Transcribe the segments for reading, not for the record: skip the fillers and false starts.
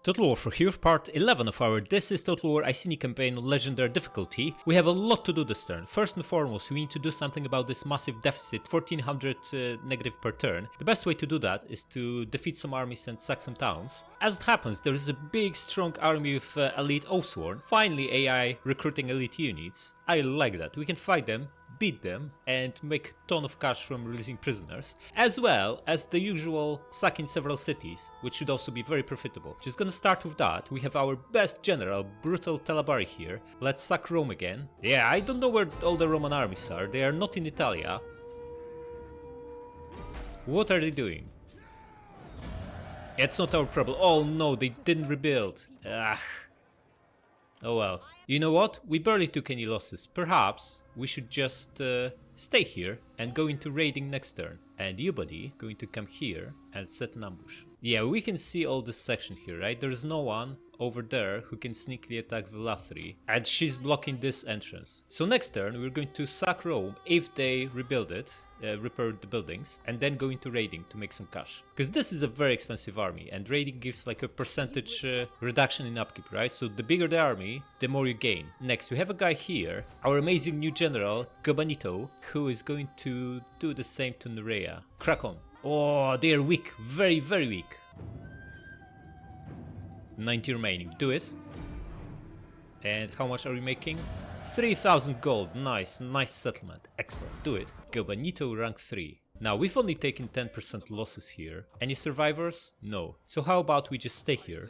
Total War for here, part 11 of our This is Total War Iceni campaign on Legendary difficulty. We have a lot to do this turn. First and foremost, we need to do something about this massive deficit, 1400 negative per turn. The best way to do that is to defeat some armies and sack some towns. As it happens, there is a big strong army of elite Oathsworn. Finally AI recruiting elite units. I like that. We can fight them, beat them, and make a ton of cash from releasing prisoners, as well as the usual sacking several cities, which should also be very profitable. Just gonna start with that. We have our best general, brutal Talabari here. Let's sack Rome again. Yeah, I don't know where all the Roman armies are. They are not in Italia. What are they doing? It's not our problem. Oh no, they didn't rebuild. Ugh. Oh well. You know what? We barely took any losses. Perhaps we should just stay here and go into raiding next turn. And you, buddy, going to come here and set an ambush. Yeah, we can see all this section here, right? There's no one over there who can sneakily attack Velathri, and she's blocking this entrance. So next turn we're going to sack Rome if they rebuild it, repair the buildings, and then go into raiding to make some cash. Because this is a very expensive army, and raiding gives like a percentage reduction in upkeep, right? So the bigger the army, the more you gain. Next we have a guy here, our amazing new general, Germanicus, who is going to do the same to Nerea. Crack on. Oh, they are weak, very, very weak. 90 remaining, do it. And how much are we making? 3000 gold, nice, nice settlement, excellent, do it. Germanicus rank 3. Now we've only taken 10% losses here. Any survivors? No. So how about we just stay here?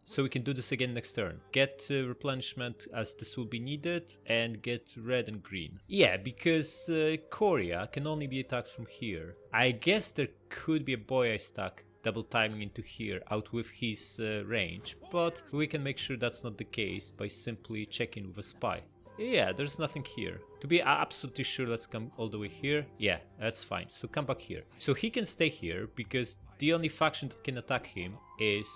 So we can do this again next turn. Get replenishment as this will be needed, and get red and green. Yeah, because Korea can only be attacked from here. I guess there could be a boy I stack double timing into here out with his range, but we can make sure that's not the case by simply checking with a spy. Yeah, there's nothing here. To be absolutely sure, let's come all the way here. Yeah, that's fine. So come back here. So he can stay here because the only faction that can attack him is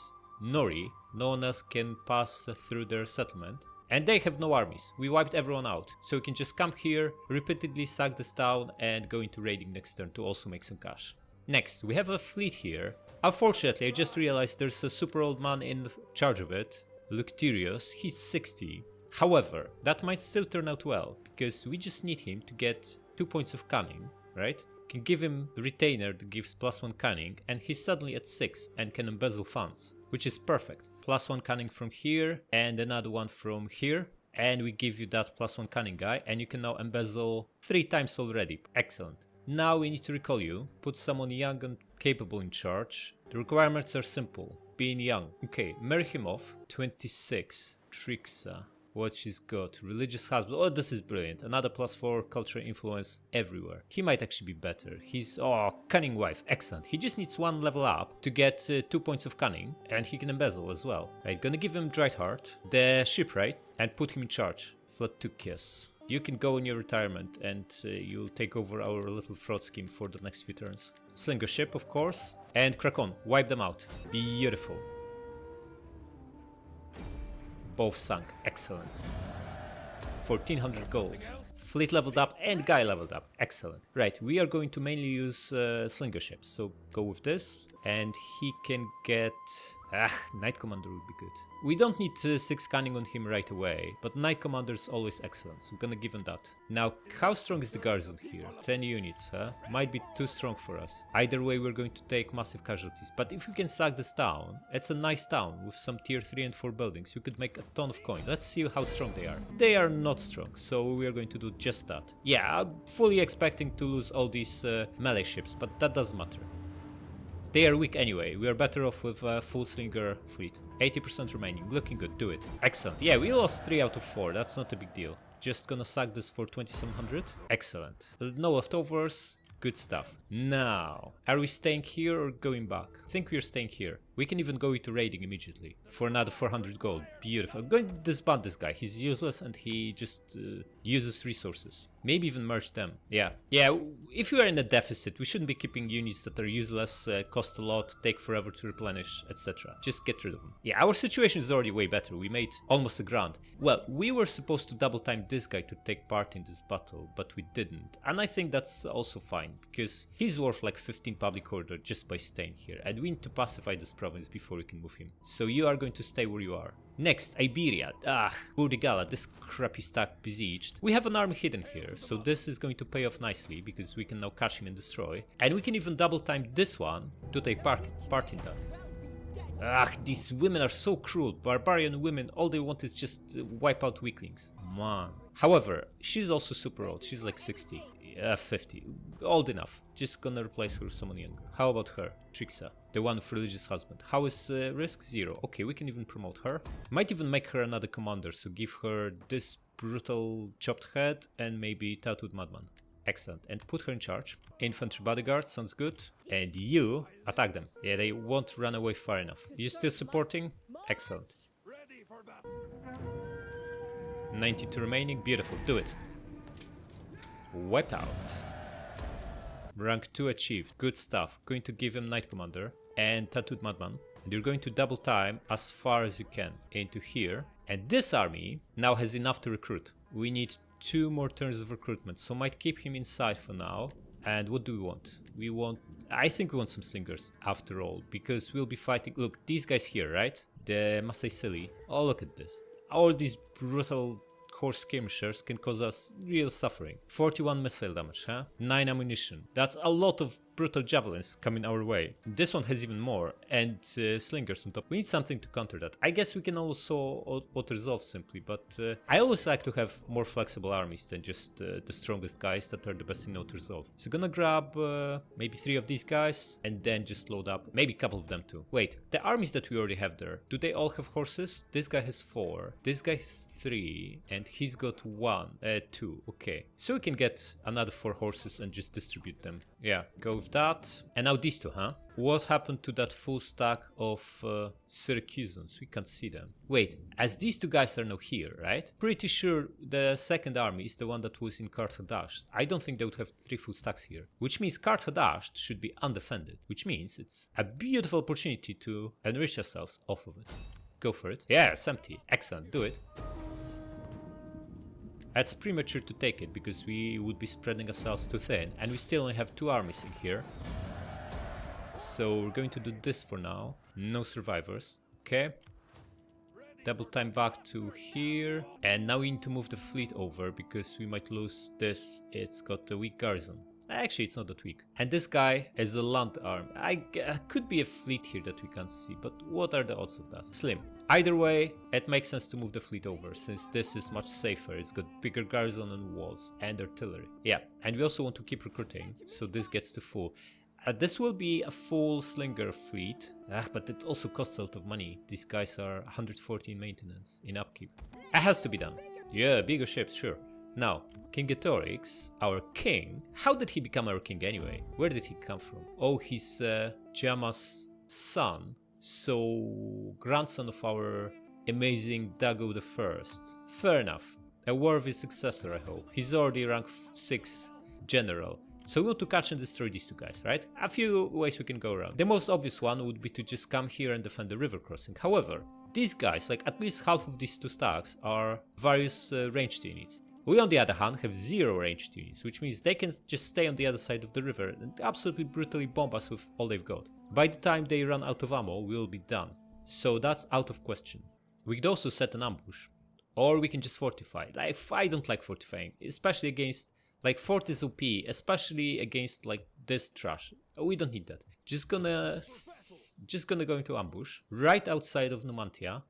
Nori. No one else can pass through their settlement. And they have no armies. We wiped everyone out. So we can just come here, repeatedly sack this town, and go into raiding next turn to also make some cash. Next, we have a fleet here. Unfortunately, I just realized there's a super old man in charge of it, Lucterius. He's 60. However, that might still turn out well, because we just need him to get 2 points of cunning, right? Can give him a retainer that gives +1 cunning, and he's suddenly at 6 and can embezzle funds, which is perfect. +1 cunning from here, and another one from here. And we give you that +1 cunning guy, and you can now embezzle 3 times already. Excellent. Now we need to recall you, put someone young and capable in charge. The requirements are simple, being young. Okay, marry him off. 26, Trixa, what she's got, religious husband, oh this is brilliant, another +4 cultural influence everywhere. He might actually be better, he's, oh, cunning wife, excellent. He just needs 1 level up to get 2 points of cunning, and he can embezzle as well. Right, gonna give him Dried Heart, the shipwright, and put him in charge. Flattucius. You can go in your retirement and you'll take over our little fraud scheme for the next few turns. Slinger ship, of course, and crack on, wipe them out. Beautiful. Both sunk, excellent. 1400 gold. Fleet leveled up and guy leveled up, excellent. Right, we are going to mainly use slinger ships, so go with this, and he can get... Knight Commander would be good. We don't need 6 cunning on him right away, but Knight Commander is always excellent, so I'm gonna give him that. Now, how strong is the garrison here? 10 units, huh? Might be too strong for us. Either way, we're going to take massive casualties, but if we can sack this town, it's a nice town with some tier 3 and 4 buildings, you could make a ton of coin. Let's see how strong they are. They are not strong, so we are going to do just that. Yeah, I'm fully expecting to lose all these melee ships, but that doesn't matter. They are weak anyway, we are better off with a full slinger fleet. 80% remaining, looking good, do it. Excellent, yeah, we lost 3 out of 4, that's not a big deal. Just gonna sack this for 2700. Excellent. No leftovers, good stuff. Now, are we staying here or going back? I think we're staying here. We can even go into raiding immediately for another 400 gold. Beautiful. I'm going to disband this guy. He's useless and he just uses resources. Maybe even merge them. Yeah. Yeah, if we are in a deficit, we shouldn't be keeping units that are useless, cost a lot, take forever to replenish, etc. Just get rid of them. Yeah, our situation is already way better. We made almost a grand. Well, we were supposed to double time this guy to take part in this battle, but we didn't. And I think that's also fine, because he's worth like 15 public order just by staying here. And we need to pacify this problem. province before we can move him. So you are going to stay where you are. Next, Iberia. Burdigala, this crappy stack besieged. We have an army hidden here, so this is going to pay off nicely because we can now catch him and destroy. And we can even double time this one to take part in that. These women are so cruel. Barbarian women, all they want is just wipe out weaklings. Man. However, she's also super old. She's like 60. 50. Old enough. Just gonna replace her with someone younger. How about her? Trixa, the one with religious husband. How is risk? 0. Okay, we can even promote her. Might even make her another commander, so give her this brutal chopped head and maybe tattooed madman. Excellent. And put her in charge. Infantry bodyguard, sounds good. And you attack them. Yeah, they won't run away far enough. You still supporting? Excellent. 92 remaining. Beautiful. Do it. Wiped out. Rank 2 achieved. Good stuff. Going to give him Knight Commander and Tattooed Madman. And you're going to double time as far as you can into here. And this army now has enough to recruit. We need 2 more turns of recruitment, so might keep him inside for now. And what do we want? I think we want some slingers after all, because we'll be fighting. Look, these guys here, right? The Massalia. Oh, look at this. All these brutal horse skirmishers can cause us real suffering. 41 missile damage, huh? 9 ammunition. That's a lot of brutal javelins coming our way. This one has even more, and slingers on top. We need something to counter that. I guess we can also auto-resolve simply, but I always like to have more flexible armies than just the strongest guys that are the best in auto-resolve. So gonna grab maybe 3 of these guys, and then just load up. Maybe a couple of them too. Wait, the armies that we already have there, do they all have horses? This guy has 4, this guy has 3, and he's got 2. Okay, so we can get another 4 horses and just distribute them. Yeah, go with that. And now these 2, huh? What happened to that full stack of Syracusans? We can't see them. Wait, as these 2 guys are now here, right? Pretty sure the second army is the one that was in Carthage. I don't think they would have 3 full stacks here. Which means Carthage should be undefended. Which means it's a beautiful opportunity to enrich ourselves off of it. Go for it. Yeah, it's empty. Excellent, do it. It's premature to take it because we would be spreading ourselves too thin, and we still only have 2 armies in here. So we're going to do this for now. No survivors. Okay. Double time back to here. And now we need to move the fleet over because we might lose this. It's got a weak garrison. Actually, it's not that weak. And this guy is a land arm. Could be a fleet here that we can't see, but what are the odds of that? Slim. Either way, it makes sense to move the fleet over, since this is much safer. It's got bigger garrison and walls and artillery. Yeah, and we also want to keep recruiting, so this gets to full. This will be a full slinger fleet, but it also costs a lot of money. These guys are 140 in maintenance, in upkeep. It has to be done. Yeah, bigger ships, sure. Now, King Getorix, our king. How did he become our king anyway? Where did he come from? Oh, he's Jama's son. So, grandson of our amazing Dago I. Fair enough. A worthy successor, I hope. He's already rank 6 general. So we want to catch and destroy these 2 guys, right? A few ways we can go around. The most obvious one would be to just come here and defend the river crossing. However, these guys, like at least half of these 2 stacks, are various ranged units. We, on the other hand, have 0 ranged units, which means they can just stay on the other side of the river and absolutely brutally bomb us with all they've got. By the time they run out of ammo, we'll be done. So that's out of question. We could also set an ambush, or we can just fortify. Like, I don't like fortifying, especially against, like, fort is OP, especially against, like, this trash. We don't need that. Just gonna go into ambush right outside of Numantia.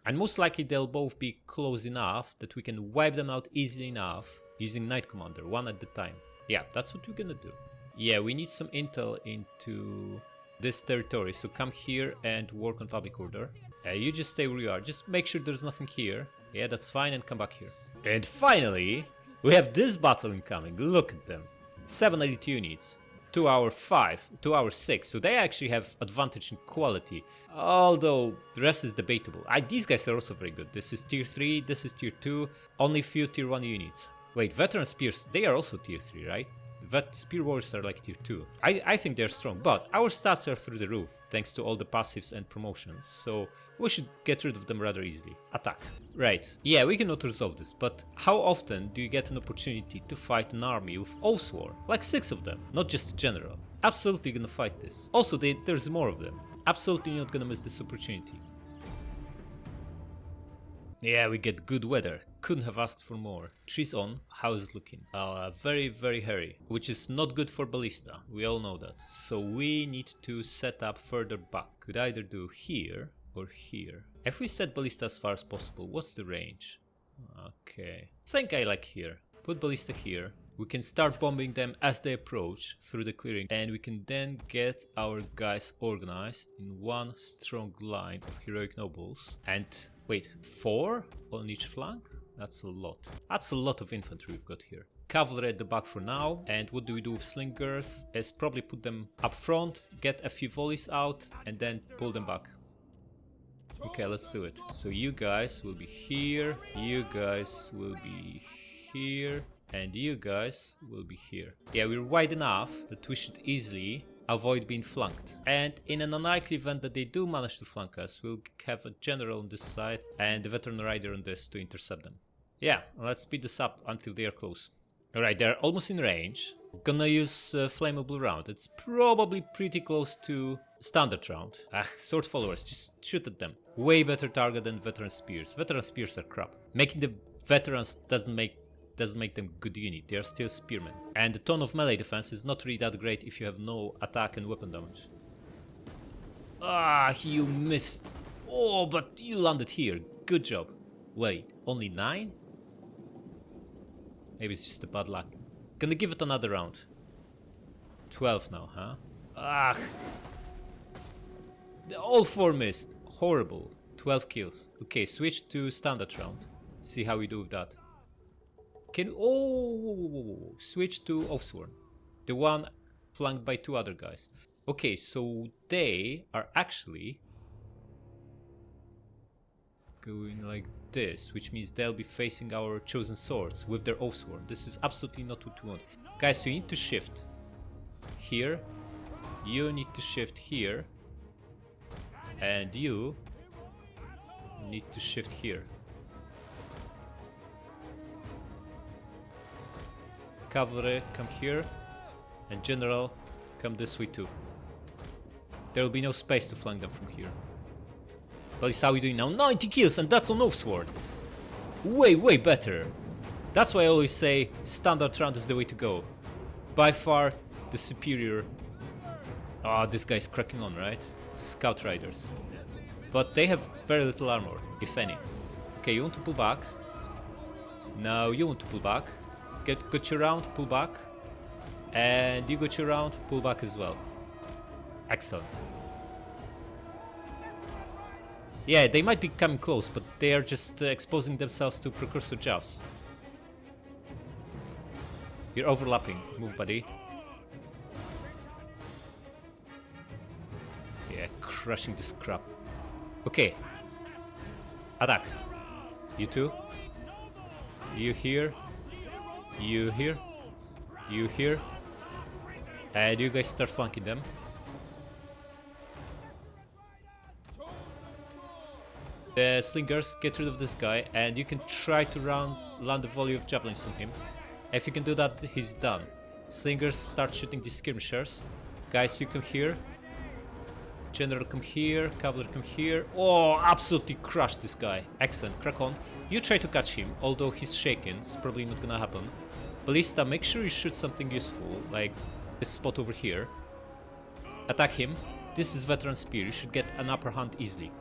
And most likely they'll both be close enough that we can wipe them out easily enough using Knight Commander, 1 at a time. Yeah, that's what we're gonna do. Yeah, we need some intel into this territory, so come here and work on public order. You just stay where you are, just make sure there's nothing here. Yeah, that's fine, and come back here. And finally, we have this battle incoming, look at them. 7 elite units. 2 hour 5, 2 hour 6, so they actually have advantage in quality, although the rest is debatable. These guys are also very good. This is tier 3, this is tier 2, only few tier 1 units. Wait, veteran spears, they are also tier 3, right? Spear warriors are like tier 2. I think they're strong, but our stats are through the roof, thanks to all the passives and promotions, so we should get rid of them rather easily. Attack. Right, yeah, we can auto-resolve this, but how often do you get an opportunity to fight an army with Oathsworn? Like 6 of them, not just a general. Absolutely gonna fight this. Also, there's more of them. absolutely not gonna miss this opportunity. Yeah, we get good weather. Couldn't have asked for more. Trees on. How is it looking? Very, very hairy, which is not good for ballista. We all know that. So we need to set up further back. Could either do here or here. If we set ballista as far as possible, what's the range? Okay. I think I like here. Put ballista here. We can start bombing them as they approach through the clearing, and we can then get our guys organized in one strong line of heroic nobles. And wait, 4 on each flank? That's a lot. That's a lot of infantry we've got here. Cavalry at the back for now, and what do we do with slingers? Is probably put them up front, get a few volleys out, and then pull them back. Okay, let's do it. So you guys will be here, you guys will be here, and you guys will be here. Yeah, we're wide enough that we should easily avoid being flanked. And in an unlikely event that they do manage to flank us, we'll have a general on this side and a veteran rider on this to intercept them. Yeah, let's speed this up until they are close. Alright, they're almost in range. Gonna use flammable round. It's probably pretty close to standard round. Sword followers, just shoot at them. Way better target than veteran spears. Veteran spears are crap. Making the veterans doesn't make them good unit. They are still spearmen. And the tone of melee defense is not really that great if you have no attack and weapon damage. You missed. Oh, but you landed here. Good job. Wait, only 9? Maybe it's just a bad luck. Gonna give it another round. 12 now, huh? All 4 missed. Horrible. 12 kills. Okay, switch to standard round. See how we do with that. Switch to Offsworn. The one flanked by 2 other guys. Okay, so they are actually going like this, which means they'll be facing our chosen swords with their Offsworn. This is absolutely not what we want. Guys, you need to shift here. You need to shift here. And you need to shift here. Cavalry, come here, and general, come this way too. There will be no space to flank them from here. But it's how we doing now. 90 kills, and that's on Offsword. Way better. That's why I always say standard round is the way to go. By far the superior. This guy's cracking on, right? Scout riders. But they have very little armor, if any. Okay, you want to pull back. Now you want to pull back. Got your round, pull back. And you got your round, pull back as well. Excellent. Yeah, they might be coming close, but they are just exposing themselves to precursor javs. You're overlapping. Move, buddy. Yeah, crushing this crap. Okay. Attack. You two. You here. You here. You here. And you guys start flanking them. The slingers, get rid of this guy, and you can try to land a volley of javelins on him. If you can do that, he's done. Slingers, start shooting these skirmishers. Guys, you come here. General, come here. Cavalry, come here. Oh, absolutely crushed this guy. Excellent, crack on. You try to catch him, although he's shaken. It's probably not gonna happen. Ballista, make sure you shoot something useful, like this spot over here. Attack him. This is veteran spear. You should get an upper hand easily.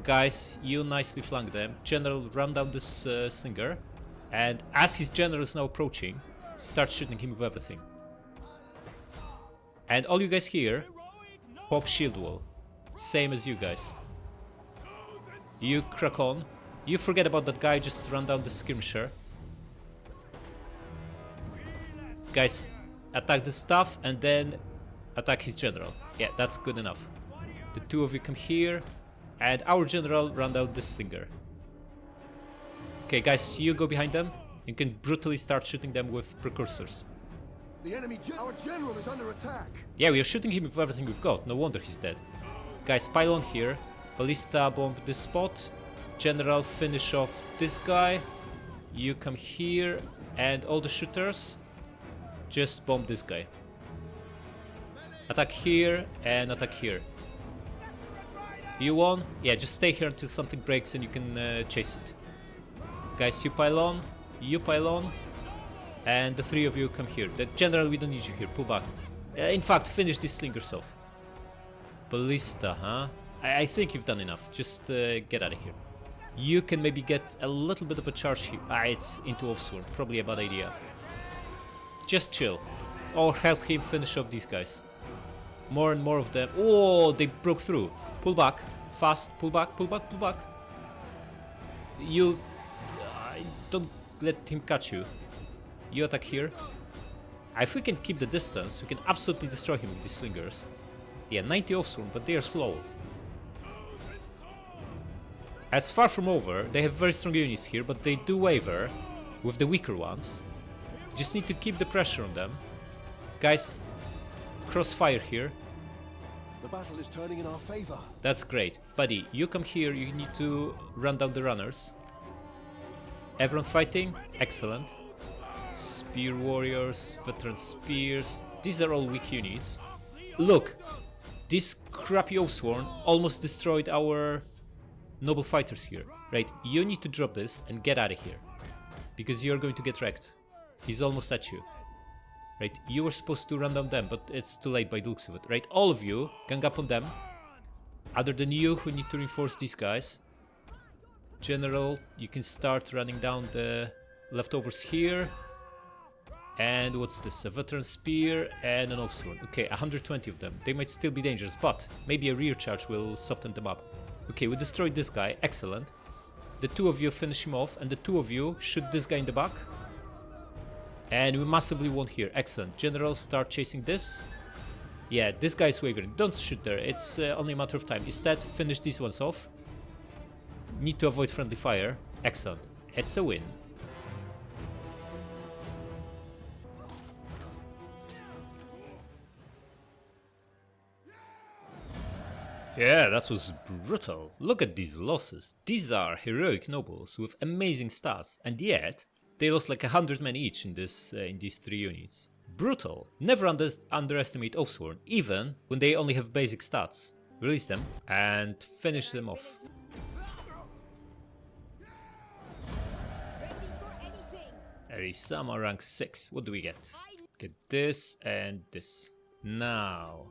Guys, you nicely flank them. General, run down this slinger. And as his general is now approaching, start shooting him with everything. And all you guys here, pop shield wall. Same as you guys. You crack on. You forget about that guy, just run down the skirmisher. Guys, attack the staff and then attack his general. Yeah, that's good enough. The two of you come here. And our general run down this slinger. Okay, guys, you go behind them. You can brutally start shooting them with precursors. Our general is under attack. Yeah, we are shooting him with everything we've got. No wonder he's dead. Guys, pile on here. Ballista bomb this spot. General, finish off this guy. You come here. And all the shooters, just bomb this guy. Attack here and attack here. You won? Yeah, just stay here until something breaks and you can chase it. Guys, you pile on, and the three of you come here. The general, we don't need you here, pull back. In fact, finish these slingers off. Ballista, huh? I think you've done enough, just get out of here. You can maybe get a little bit of a charge here. It's into Offsworn, probably a bad idea. Just chill, or help him finish off these guys. More and more of them. Oh, they broke through. Pull back, fast, pull back, pull back, pull back. You... don't let him catch you. You attack here. If we can keep the distance, we can absolutely destroy him with these slingers. Yeah, 90 Offsworn, but they are slow. It's far from over. They have very strong units here, but they do waver with the weaker ones. Just need to keep the pressure on them. Guys, crossfire here. The battle is turning in our favor. That's great. Buddy, you come here, you need to run down the runners. Everyone fighting? Excellent. Spear warriors, veteran spears. These are all weak units. Look, this crappy Offsworn almost destroyed our noble fighters here. Right, you need to drop this and get out of here. Because you're going to get wrecked. He's almost at you. Right, you were supposed to run down them, but it's too late by the looks of it. Right, all of you, gang up on them. Other than you, who need to reinforce these guys. General, you can start running down the leftovers here. And what's this? A veteran spear and an Offsworn. Okay, 120 of them. They might still be dangerous, but maybe a rear charge will soften them up. Okay, we destroyed this guy. Excellent. The two of you finish him off, and the two of you shoot this guy in the back. And we massively won here. Excellent. General, start chasing this. Yeah, this guy's wavering. Don't shoot there. It's only a matter of time. Instead, finish these ones off. Need to avoid friendly fire. Excellent. It's a win. Yeah, that was brutal. Look at these losses. These are heroic nobles with amazing stats, and yet they lost like 100 men each in these three units. Brutal. Never underestimate Offsworn, even when they only have basic stats. Release them and finish them off. Erisama rank 6. What do we get? Get this and this. Now,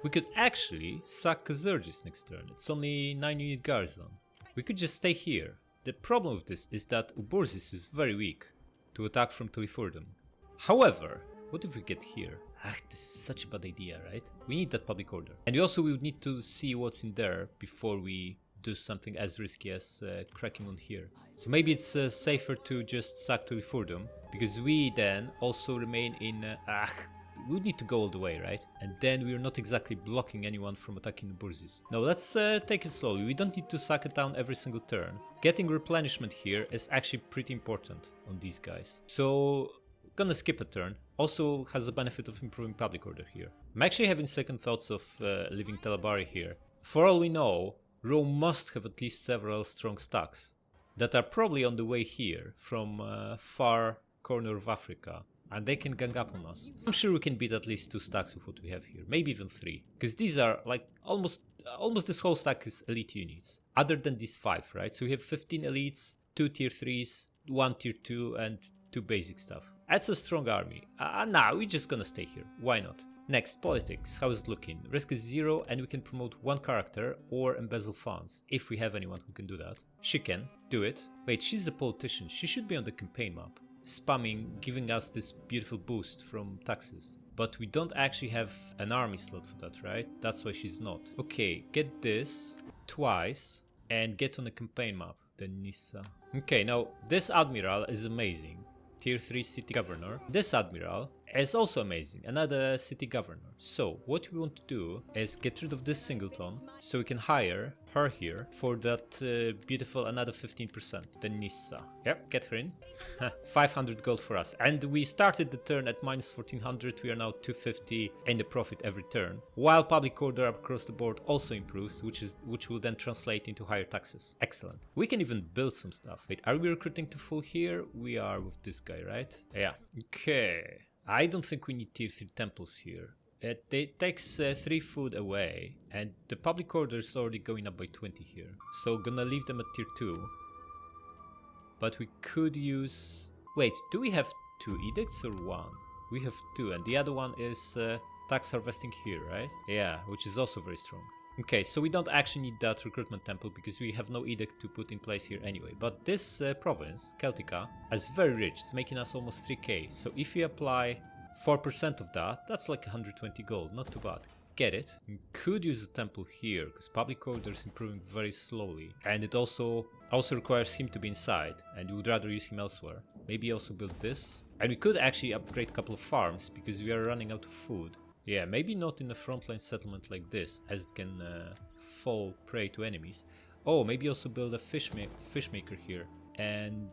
we could actually sack Callaecia next turn. It's only 9 unit garrison. We could just stay here. The problem with this is that Uburzis is very weak to attack from Tulifurdum. However, what if we get here? This is such a bad idea, right? We need that public order. And we also would need to see what's in there before we do something as risky as cracking on here. So maybe it's safer to just sack Tulifurdum, because we then also remain in... we would need to go all the way, right? And then we're not exactly blocking anyone from attacking Uburzis. Now let's take it slowly. We don't need to sack it down every single turn. Getting replenishment here is actually pretty important on these guys. So gonna skip a turn. Also has the benefit of improving public order here. I'm actually having second thoughts of leaving Talabari here. For all we know, Rome must have at least several strong stacks that are probably on the way here from far corner of Africa. And they can gang up on us. I'm sure we can beat at least 2 stacks with what we have here, maybe even 3. Because these are like almost this whole stack is elite units. Other than these 5, right? So we have 15 elites, 2 tier 3s, 1 tier 2 and 2 basic stuff. That's a strong army. Nah, we're just gonna stay here. Why not? Next, politics. How is it looking? Risk is 0 and we can promote 1 character or embezzle funds, if we have anyone who can do that. She can do it. Wait, she's a politician. She should be on the campaign map, spamming, giving us this beautiful boost from taxes. But we don't actually have an army slot for that, right? That's why she's not. Okay, get this twice and get on the campaign map. Then Nissa. Okay, now this admiral is amazing. Tier 3 city governor. This admiral is also amazing, another city governor. So what we want to do is get rid of this singleton so we can hire her here for that beautiful another 15%. Then Nissa. Yep, get her in. 500 gold for us. And we started the turn at minus 1400. We are now 250 in the profit every turn. While public order across the board also improves, which will then translate into higher taxes. Excellent. We can even build some stuff. Wait, are we recruiting to full here? We are with this guy, right? Yeah. Okay. I don't think we need tier 3 temples here. It takes 3 food away, and the public order is already going up by 20 here. So gonna leave them at tier 2. But we could use... Wait, do we have 2 edicts or 1? We have 2, and the other one is tax harvesting here, right? Yeah, which is also very strong. Okay, so we don't actually need that recruitment temple because we have no edict to put in place here anyway. But this province, Celtica, is very rich. It's making us almost 3k. So if we apply 4% of that, that's like 120 gold. Not too bad. Get it. We could use a temple here because public order is improving very slowly. And it also requires him to be inside, and we would rather use him elsewhere. Maybe also build this. And we could actually upgrade a couple of farms because we are running out of food. Yeah, maybe not in a frontline settlement like this, as it can fall prey to enemies. Oh, maybe also build a fish maker here. And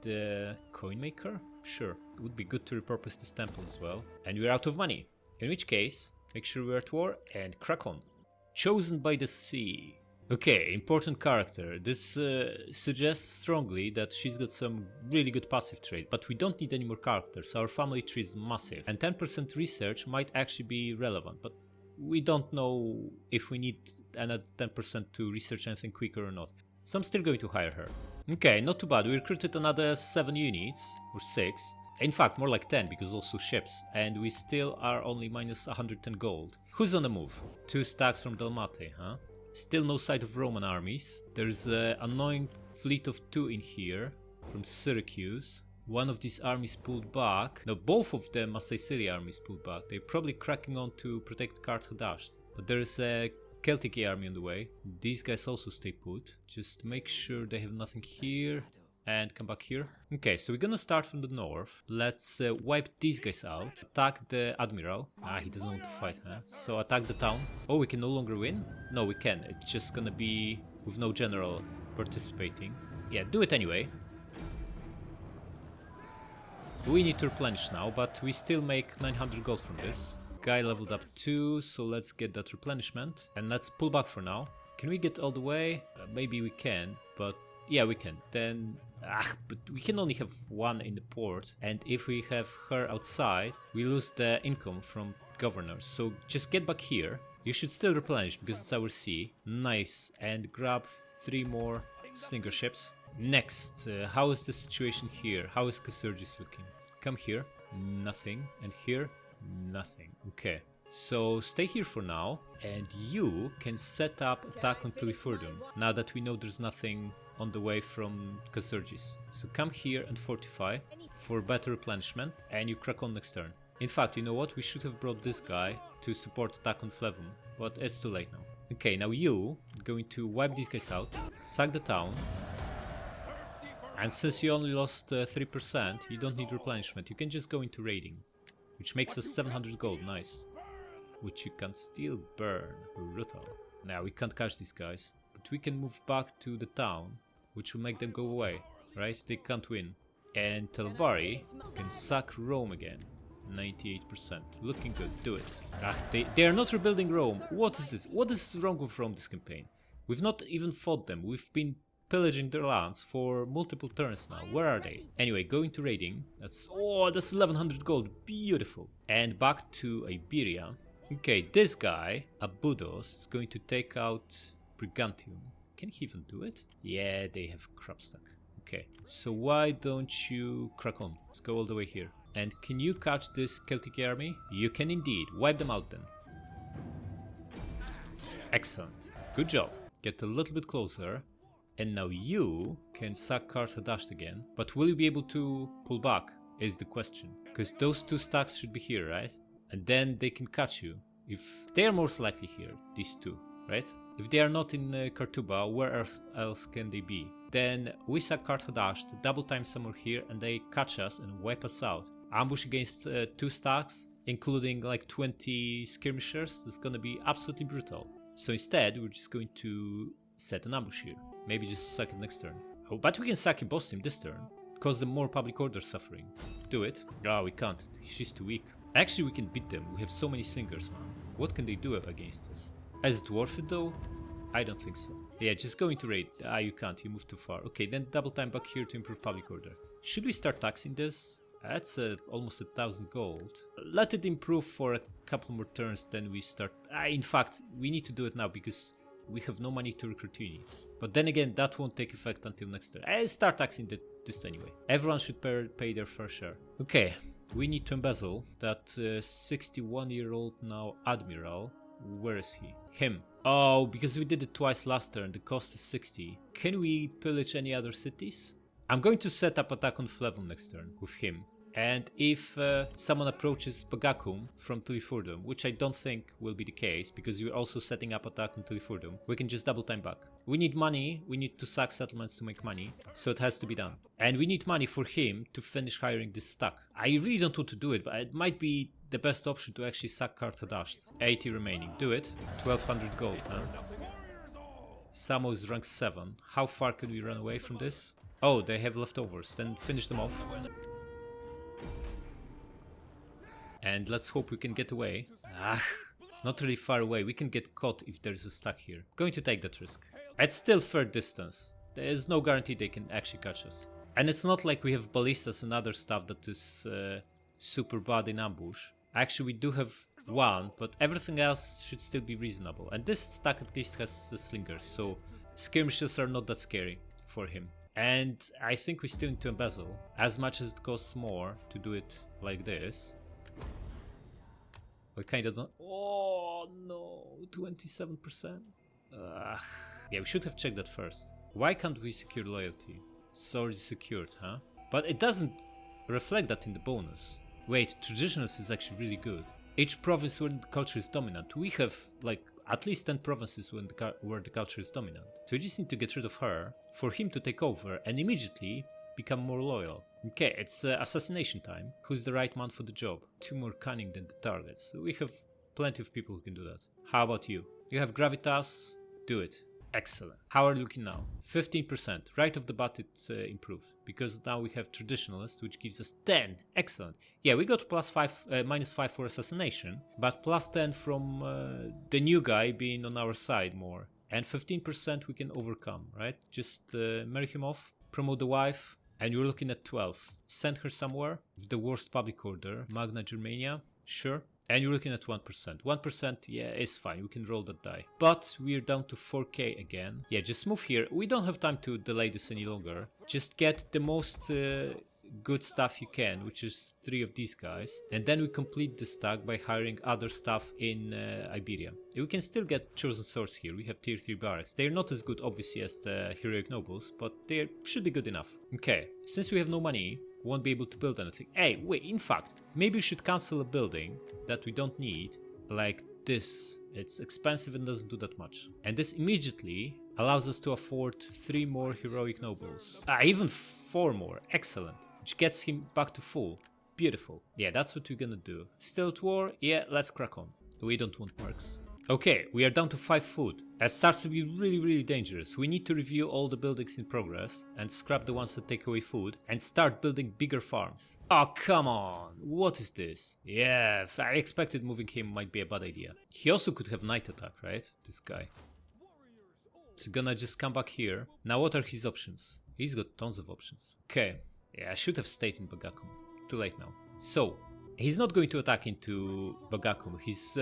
coin maker? Sure, it would be good to repurpose this temple as well. And we're out of money. In which case, make sure we're at war and crack on. Chosen by the sea. Okay, important character. This suggests strongly that she's got some really good passive trait, but we don't need any more characters. Our family tree is massive, and 10% research might actually be relevant, but we don't know if we need another 10% to research anything quicker or not. So I'm still going to hire her. Okay, not too bad. We recruited another 7 units, or 6. In fact, more like 10, because also ships. And we still are only minus 110 gold. Who's on the move? 2 stacks from Dalmatia, huh? Still no sight of Roman armies. There's an annoying fleet of 2 in here from Syracuse. One of these armies pulled back. No, both of the Massalia armies pulled back. They're probably cracking on to protect Carthage. But there's a Celtic army on the way. These guys also stay put. Just make sure they have nothing here. And come back here. Okay, so we're gonna start from the north. Let's wipe these guys out. Attack the admiral. Ah, he doesn't want to fight, huh? So attack the town. Oh, we can no longer win? No, we can. It's just gonna be with no general participating. Yeah, do it anyway. We need to replenish now, but we still make 900 gold from this. Guy leveled up 2, so let's get that replenishment. And let's pull back for now. Can we get all the way? Maybe we can, but yeah, we can. Then... but we can only have 1 in the port, and if we have her outside, we lose the income from governors. So just get back here. You should still replenish because it's our sea. Nice, and grab 3 more slinger ships. Next, how is the situation here? How is Cassardis looking? Come here, nothing, and here, nothing. Okay, so stay here for now, and you can set up attack on Tulifurdum now that we know there's nothing on the way from Cassardis. So come here and fortify for better replenishment, and you crack on next turn. In fact, you know what? We should have brought this guy to support attack on Flevum, but it's too late now. Okay, now you going to wipe these guys out, sack the town, and since you only lost 3%, you don't need replenishment. You can just go into raiding, which makes us 700 gold. Nice, which you can still burn. Brutal. Now we can't catch these guys, but we can move back to the town, which will make them go away, right? They can't win. And Talbari can sack Rome again. 98%. Looking good. Do it. Ah, they are not rebuilding Rome. What is this? What is wrong with Rome this campaign? We've not even fought them. We've been pillaging their lands for multiple turns now. Where are they? Anyway, going to raiding. That's 1100 gold. Beautiful. And back to Iberia. Okay, this guy, Abudos, is going to take out Brigantium. Can he even do it? Yeah, they have crop stack. Okay, so why don't you crack on? Let's go all the way here. And can you catch this Celtic army? You can indeed. Wipe them out then. Excellent. Good job. Get a little bit closer. And now you can sack Carthage again. But will you be able to pull back is the question. Because those 2 stacks should be here, right? And then they can catch you. If they are most likely here, these 2, right? If they are not in Kartuba, where else can they be? Then we sack Carthage, double time somewhere here, and they catch us and wipe us out. Ambush against 2 stacks, including like 20 skirmishers. That's gonna be absolutely brutal. So instead, we're just going to set an ambush here. Maybe just sack it next turn. Oh, but we can sack Ibosim this turn. Cause them more public order suffering. Do it. Oh, we can't. She's too weak. Actually, we can beat them. We have so many slingers, man. What can they do against us? Is it worth it though? I don't think so. Yeah, just go into raid. Ah, you can't. You moved too far. Okay, then double time back here to improve public order. Should we start taxing this? That's almost 1,000 gold. Let it improve for a couple more turns, then we start. In fact, we need to do it now because we have no money to recruit units. But then again, that won't take effect until next turn. I start taxing this anyway. Everyone should pay their fair share. Okay, we need to embezzle that 61-year-old now admiral. Where is he? Him. Oh, because we did it twice last turn, the cost is 60. Can we pillage any other cities? I'm going to set up attack on Flevum next turn with him. And if someone approaches Bagakum from Tulifurdum, which I don't think will be the case, because we're also setting up attack on Tulifurdum, we can just double time back. We need money, we need to sack settlements to make money, so it has to be done. And we need money for him to finish hiring this stack. I really don't want to do it, but it might be the best option to actually sack Carthage. 80 remaining, do it. 1200 gold, huh? Samo is rank 7. How far can we run away from this? Oh, they have leftovers, then finish them off. And let's hope we can get away. It's not really far away. We can get caught if there's a stack here. Going to take that risk. It's still fair distance. There is no guarantee they can actually catch us. And it's not like we have ballistas and other stuff that is super bad in ambush. Actually, we do have one, but everything else should still be reasonable. And this stack at least has slingers, so skirmishes are not that scary for him. And I think we still need to embezzle, as much as it costs more to do it like this. We kind of don't. Oh no, 27%. Yeah, we should have checked that first. Why can't we secure loyalty? It's already secured, huh? But it doesn't reflect that in the bonus. Wait, traditionalist is actually really good. Each province where the culture is dominant. We have like at least 10 provinces where the culture is dominant. So we just need to get rid of her for him to take over and immediately become more loyal. Okay, it's assassination time. Who's the right man for the job? 2 more cunning than the targets. So we have plenty of people who can do that. How about you? You have gravitas? Do it. Excellent. How are you looking now? 15%. Right off the bat it's improved. Because now we have traditionalist, which gives us 10. Excellent. Yeah, we got -5 for assassination. But +10 from the new guy being on our side more. And 15% we can overcome, right? Just marry him off, promote the wife. And you're looking at 12. Send her somewhere with the worst public order. Magna Germania, sure. And you're looking at 1%. 1%, yeah, is fine. We can roll that die. But we're down to 4k again. Yeah, just move here. We don't have time to delay this any longer. Just get the most good stuff you can, which is 3 of these guys. And then we complete the stack by hiring other stuff in Iberia. We can still get chosen swords here. We have tier 3 barracks. They're not as good, obviously, as the heroic nobles, but they should be good enough. Okay, since we have no money, we won't be able to build anything. Hey, wait, in fact, maybe we should cancel a building that we don't need, like this. It's expensive and doesn't do that much. And this immediately allows us to afford 3 more heroic nobles. Even 4 more. Excellent. Which gets him back to full. Beautiful. Yeah, that's what we're gonna do. Still at war? Yeah, let's crack on. We don't want mercs. Okay, we are down to 5 food. It starts to be really dangerous. We need to review all the buildings in progress and scrap the ones that take away food and start building bigger farms. Oh, come on. What is this? Yeah, I expected moving him might be a bad idea. He also could have night attack, right? This guy. So gonna just come back here. Now what are his options? He's got tons of options. Okay. Yeah, I should have stayed in Bagakum. Too late now. So, he's not going to attack into Bagakum. He's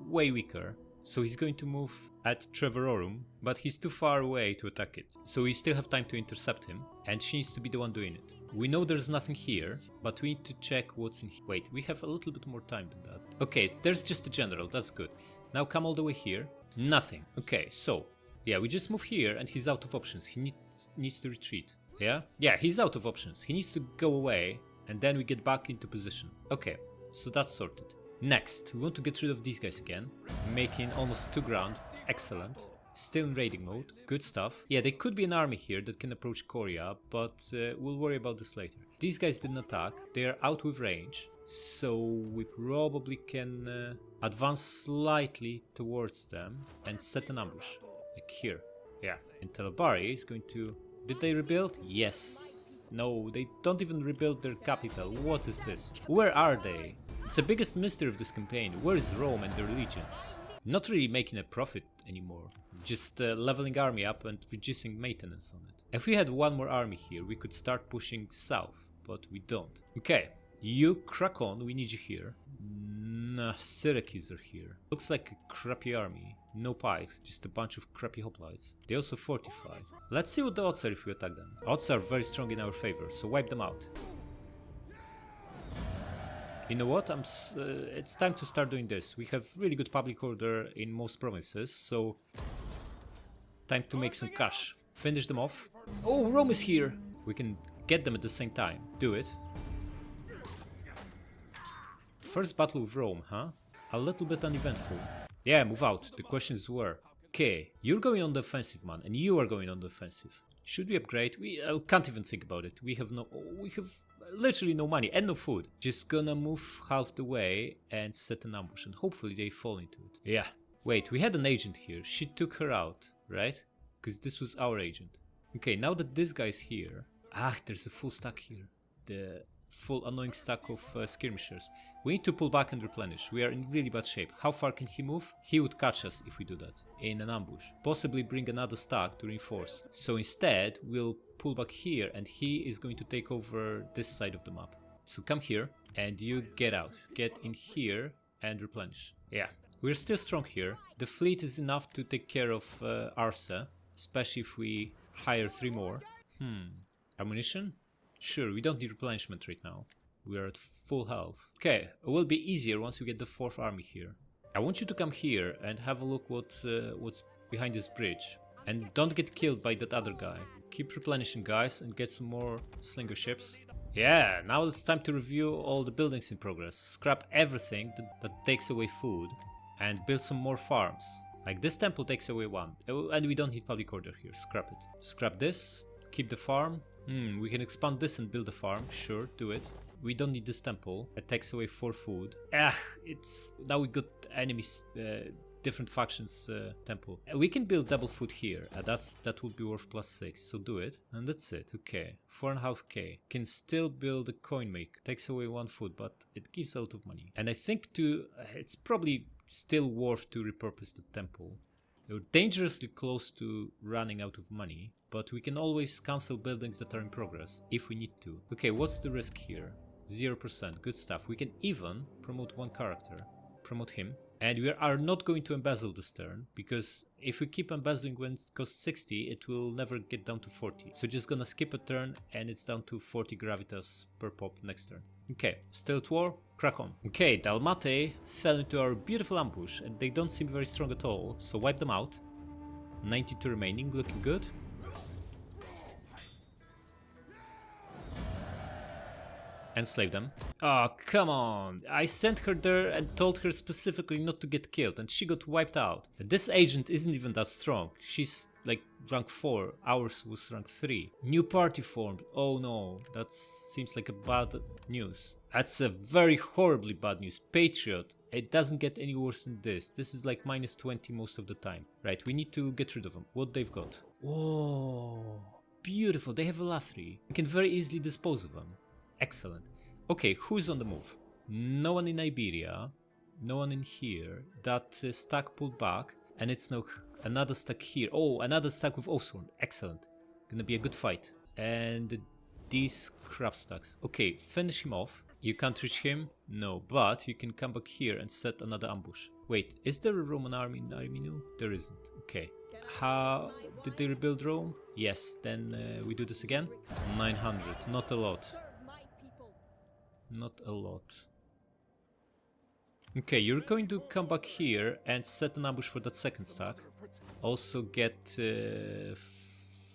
way weaker. So he's going to move at Treverorum, but he's too far away to attack it. So we still have time to intercept him, and she needs to be the one doing it. We know there's nothing here, but we need to check what's in here. Wait, we have a little bit more time than that. Okay, there's just a general, that's good. Now come all the way here. Nothing. Okay, so, yeah, we just move here, and he's out of options. He needs to retreat. Yeah? Yeah, he's out of options. He needs to go away, and then we get back into position. Okay, so that's sorted. Next, we want to get rid of these guys again, making almost 2 grand. Excellent. Still in raiding mode. Good stuff. Yeah, there could be an army here that can approach Korea, but we'll worry about this later. These guys didn't attack. They are out with range, so we probably can advance slightly towards them and set an ambush. Like here. Yeah. And Telebari is going to... Did they rebuild? Yes. No, they don't even rebuild their capital. What is this? Where are they? It's the biggest mystery of this campaign. Where is Rome and their legions? Not really making a profit anymore. Just leveling army up and reducing maintenance on it. If we had one more army here, we could start pushing south, but we don't. Okay, You crack on, we need you here. Nah, Syracuse are here. Looks like a crappy army. No pikes, just a bunch of crappy hoplites. They also fortify. Let's see what the odds are if we attack them. Odds are very strong in our favor, so wipe them out. You know what? It's time to start doing this. We have really good public order in most provinces, so time to make some cash. Finish them off. Oh, Rome is here! We can get them at the same time. Do it. First battle with Rome, huh? A little bit uneventful. Yeah, move out. The question is where. Okay, you're going on the offensive, man, and you are going on the offensive. Should we upgrade? We can't even think about it. We have literally no money and no food. Just gonna move half the way and set an ambush, and hopefully they fall into it. Yeah. Wait, we had an agent here. She took her out, right? Because this was our agent. Okay, now that this guy's here... Ah, there's a full stack here. The full annoying stack of skirmishers. We need to pull back and replenish. We are in really bad shape. How far can he move? He would catch us if we do that. In an ambush. Possibly bring another stack to reinforce. So instead, we'll pull back here and he is going to take over this side of the map. So come here and you get out. Get in here and replenish. Yeah. We're still strong here. The fleet is enough to take care of Arce. Especially if we hire 3 more. Ammunition? Sure, we don't need replenishment right now. We are at full health. Okay, it will be easier once we get the 4th army here. I want you to come here and have a look what's behind this bridge. And don't get killed by that other guy. Keep replenishing, guys, and get some more slinger ships. Yeah, now it's time to review all the buildings in progress. Scrap everything that takes away food and build some more farms. Like this temple takes away 1. And we don't need public order here. Scrap it. Scrap this. Keep the farm. We can expand this and build a farm. Sure, do it. We don't need this temple. It takes away 4 food. It's... Now we got enemies, different factions temple. We can build double food here. That would be worth +6, so do it. And that's it. Okay, 4.5k. Can still build a coin maker. Takes away 1 food, but it gives a lot of money. And I think it's probably still worth to repurpose the temple. We're dangerously close to running out of money, but we can always cancel buildings that are in progress, if we need to. Okay, what's the risk here? 0%, good stuff. We can even promote 1 character. Promote him. And we are not going to embezzle this turn, because if we keep embezzling when it costs 60, it will never get down to 40. So just gonna skip a turn, and it's down to 40 gravitas per pop next turn. Okay, still at war? Crack on. Okay, Dalmate fell into our beautiful ambush, and they don't seem very strong at all, so wipe them out. 92 remaining, looking good. Enslave them. Oh, come on. I sent her there and told her specifically not to get killed, and she got wiped out. This agent isn't even that strong. She's like rank 4. Ours was rank 3. New party formed. Oh no, that seems like a bad news. That's a very horribly bad news. Patriot. It doesn't get any worse than this. This is like -20 most of the time. Right, we need to get rid of them. What they've got. Whoa. Beautiful. They have a Lathri. We can very easily dispose of them. Excellent. Okay, who's on the move? No one in Iberia. No one in here. That stack pulled back. And it's now another stack here. Oh, another stack with Oathsworn. Excellent. Gonna be a good fight. And these crap stacks. Okay, finish him off. You can't reach him? No, but you can come back here and set another ambush. Wait, is there a Roman army in Arminu? There isn't. Okay. How did they rebuild Rome? Yes, then we do this again. 900, not a lot. Not a lot. Okay, you're going to come back here and set an ambush for that second stack. Also get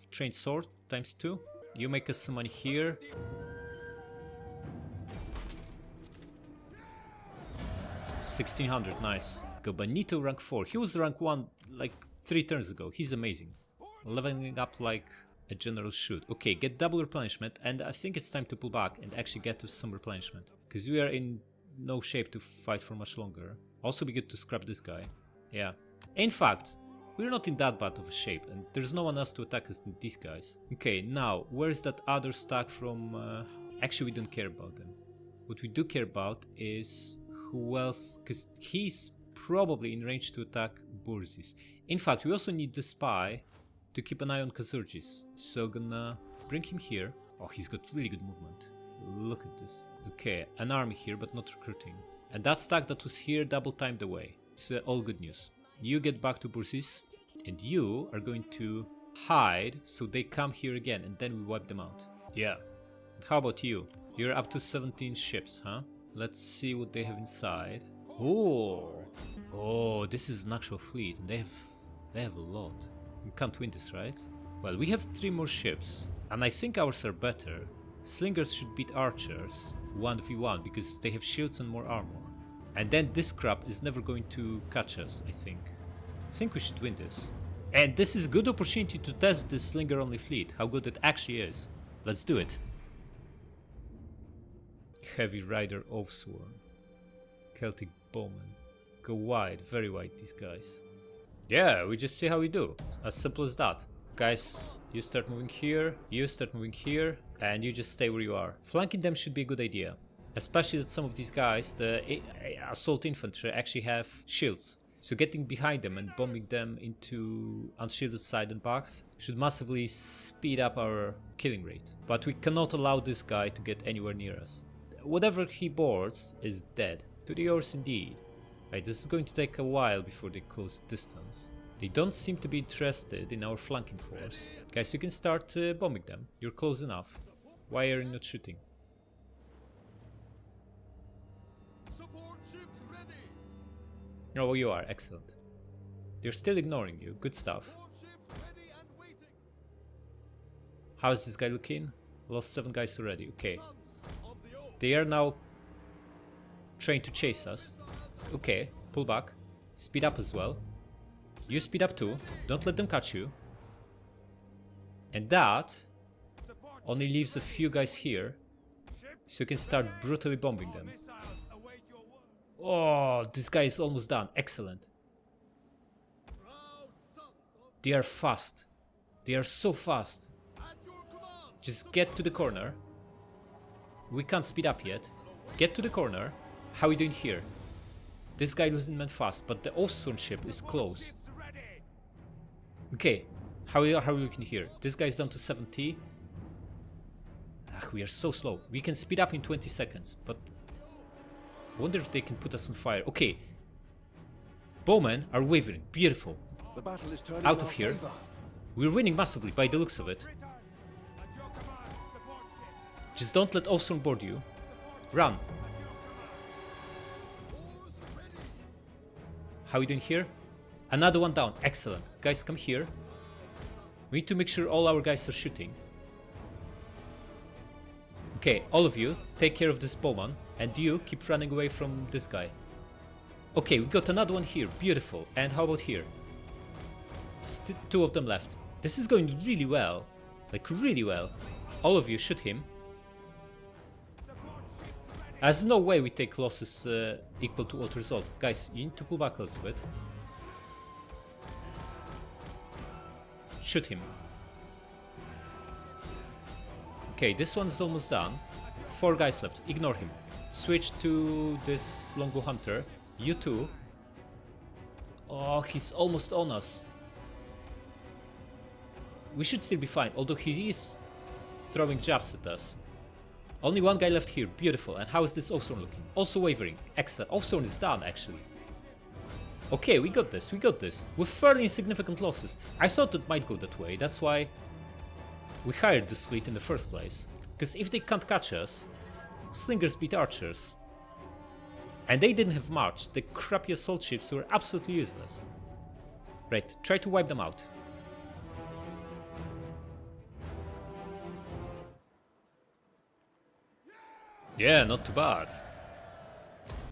trained sword ×2. You make us some money here. $1,600, nice. Germanicus rank 4. He was rank 1 like 3 turns ago. He's amazing. Leveling up like a general should. Okay, get double replenishment, and I think it's time to pull back and actually get to some replenishment. Because we are in no shape to fight for much longer. Also be good to scrap this guy. Yeah. In fact, we're not in that bad of a shape, and there's no one else to attack us than these guys. Okay, now, where's that other stack from... Actually, we don't care about them. What we do care about is who else... Because he's probably in range to attack Uburzis. In fact, we also need the spy to keep an eye on Callaecia. So gonna bring him here. Oh, he's got really good movement. Look at this. Okay, an army here, but not recruiting. And that stack that was here double timed away. It's all good news. You get back to Uburzis, and you are going to hide so they come here again, and then we wipe them out. Yeah. And how about you? You're up to 17 ships, huh? Let's see what they have inside. Oh, this is an actual fleet, and they have a lot. We can't win this, right? Well, we have 3 more ships, and I think ours are better. Slingers should beat archers 1v1 because they have shields and more armor. And then this crap is never going to catch us, I think. I think we should win this. And this is a good opportunity to test this slinger only fleet, how good it actually is. Let's do it. Heavy Rider Oathsworn. Celtic Bowman. Go wide, very wide, these guys. Yeah, we just see how we do. As simple as that. Guys, you start moving here, you start moving here, and you just stay where you are. Flanking them should be a good idea. Especially that some of these guys, the assault infantry, actually have shields. So getting behind them and bombing them into unshielded side and backs should massively speed up our killing rate. But we cannot allow this guy to get anywhere near us. Whatever he boards is dead. To the oars indeed. Right, this is going to take a while before they close the distance. They don't seem to be interested in our flanking force. Guys, you can start bombing them. You're close enough. Why are you not shooting? Support ships ready. Oh, you are. Excellent. They're still ignoring you. Good stuff. Support ships ready and waiting. How is this guy looking? Lost 7 guys already. Okay. Sons of the oath. They are now trying to chase us. Okay, pull back. Speed up as well. You speed up too. Don't let them catch you. And that Support only leaves a few guys here, so you can start brutally bombing them. missiles await your word. Oh, this guy is almost done. Excellent. Proud sons of They are fast. They are so fast. at your command. Just get to the corner. We can't speed up yet. Get to the corner. How are we doing here? This guy losing men fast, but the Oathsworn ship is close. Ships ready. Okay, how are we looking here? This guy's down to 70. We are so slow. We can speed up in 20 seconds, but I wonder if they can put us on fire. Okay, bowmen are wavering. Beautiful. The battle is turning Out in of our here. favor. We're winning massively by the looks of it. Britain, at your command. Support ships. Just don't let Oathsworn board you. Run. Oars ready. How are we doing here? Another one down. Excellent. Guys, come here. We need to make sure all our guys are shooting. Okay, all of you, take care of this bowman. And you, keep running away from this guy. Okay, we got another one here. Beautiful. And how about here? 2 of them left. This is going really well. Like, really well. All of you, shoot him. There's no way we take losses equal to auto-resolve. Guys, you need to pull back a little bit. Shoot him. Okay, this one's almost done. 4 guys left. Ignore him. Switch to this longbow hunter. You too. Oh, he's almost on us. We should still be fine, although he is throwing jabs at us. Only 1 guy left here. Beautiful. And how is this Oathsworn looking? Also wavering. Excellent. Oathsworn is done, actually. Okay, we got this. We got this. With fairly insignificant losses. I thought it might go that way. That's why we hired this fleet in the first place. Because if they can't catch us, slingers beat archers. And they didn't have much. The crappy assault ships were absolutely useless. Right, try to wipe them out. Yeah, not too bad.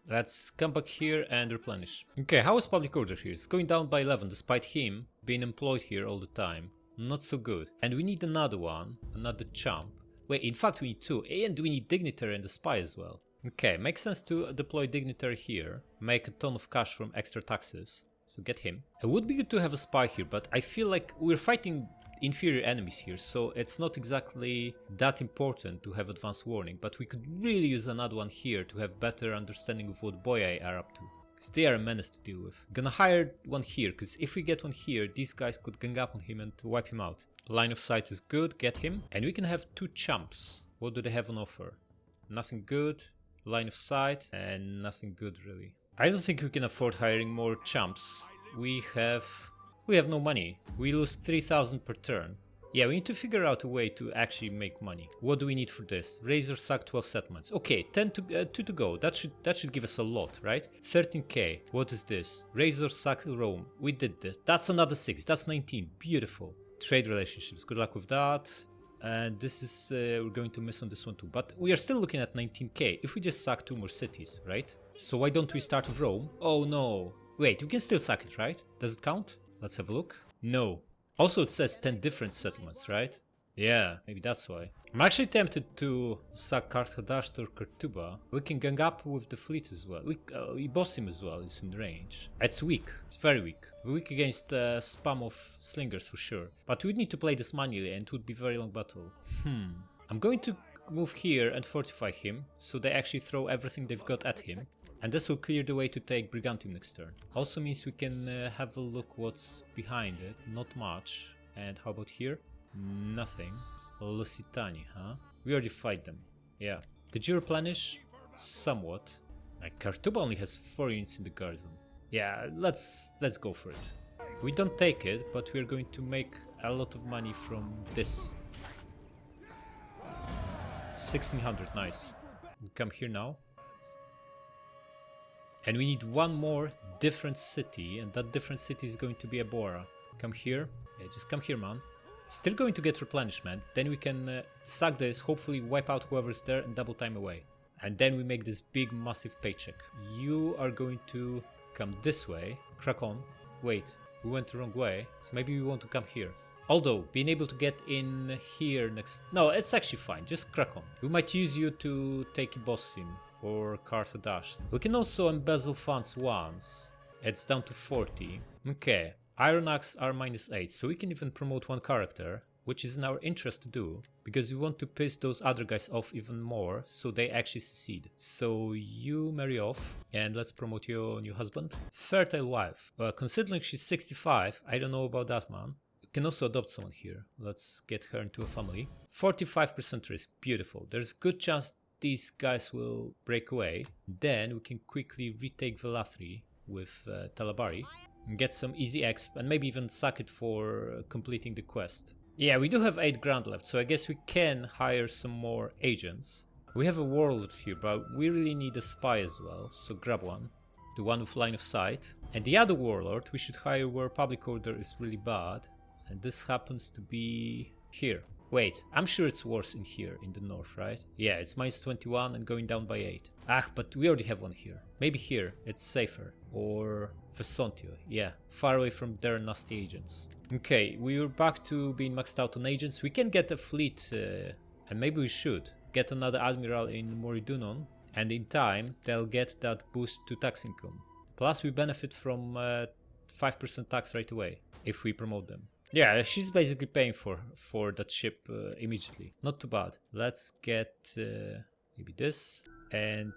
Let's come back here and replenish. Okay, how is public order here? It's going down by 11 despite him being employed here all the time. Not so good. And we need another one, another chump. Wait, in fact we need 2, and we need dignitary and a spy as well. Okay, makes sense to deploy dignitary here, make a ton of cash from extra taxes, so get him. It would be good to have a spy here, but I feel like we're fighting inferior enemies here, so it's not exactly that important to have advanced warning, but we could really use another one here to have better understanding of what Boyai are up to. Because they are a menace to deal with. Gonna hire one here, because if we get one here, these guys could gang up on him and wipe him out. Line of sight is good, get him. And we can have 2 chumps. What do they have on offer? Nothing good. Line of sight, and nothing good really. I don't think we can afford hiring more chumps. We have no money. We lose 3,000 per turn. Yeah, we need to figure out a way to actually make money. What do we need for this? Razor sack 12 settlements. Okay, 2 to go. That should give us a lot, right? 13k. What is this? Razor sack Rome. We did this. That's another 6. That's 19. Beautiful. Trade relationships. Good luck with that. And this is we're going to miss on this one too. But we are still looking at 19k. If we just sack 2 more cities, right? So why don't we start with Rome? Oh no. Wait, we can still sack it, right? Does it count? Let's have a look. No. Also, it says 10 different settlements, right? Yeah, maybe that's why. I'm actually tempted to sack Carthage or Cortuba. We can gang up with the fleet as well. We boss him as well, it's in range. It's weak, it's very weak. We're weak against spam of slingers for sure. But we'd need to play this manually and it would be a very long battle. I'm going to move here and fortify him, so they actually throw everything they've got at him. And this will clear the way to take Brigantium next turn. Also means we can have a look what's behind it. Not much. And how about here? Nothing. Lusitani, huh? We already fight them. Yeah. Did you replenish? Somewhat. Like Cortuba only has 4 units in the garrison. Yeah, let's go for it. We don't take it, but we're going to make a lot of money from this. 1600, nice. We come here now. And we need one more different city, and that different city is going to be Abora. Come here. Yeah, just come here, man. Still going to get replenishment. Then we can sack this, hopefully wipe out whoever's there and double time away. And then we make this big, massive paycheck. You are going to come this way. Crack on. Wait, we went the wrong way. So maybe we want to come here. Although, being able to get in here next... No, it's actually fine. Just crack on. We might use you to take Uburzis or Carthage. We can also embezzle funds once. It's down to 40. Okay. Iron Axe are -8, so we can even promote 1 character, which is in our interest to do, because we want to piss those other guys off even more, so they actually secede. So you marry off, and let's promote your new husband. Fertile wife. Well, considering she's 65, I don't know about that, man. You can also adopt someone here. Let's get her into a family. 45% risk. Beautiful. There's good chance these guys will break away. Then we can quickly retake Velathri with Talabari and get some easy exp and maybe even sack it for completing the quest. Yeah, we do have 8 grand left, so I guess we can hire some more agents. We have a warlord here, but we really need a spy as well, so grab one. The one with line of sight. And the other warlord we should hire where public order is really bad. And this happens to be here. Wait, I'm sure it's worse in here, in the north, right? Yeah, it's -21 and going down by 8. Ah, but we already have one here. Maybe here, it's safer. Or Vesontio, yeah, far away from their nasty agents. Okay, we are back to being maxed out on agents. We can get a fleet, and maybe we should. Get another admiral in Moridunon, and in time, they'll get that boost to tax income. Plus, we benefit from 5% tax right away, if we promote them. Yeah, she's basically paying for that ship immediately. Not too bad. Let's get maybe this and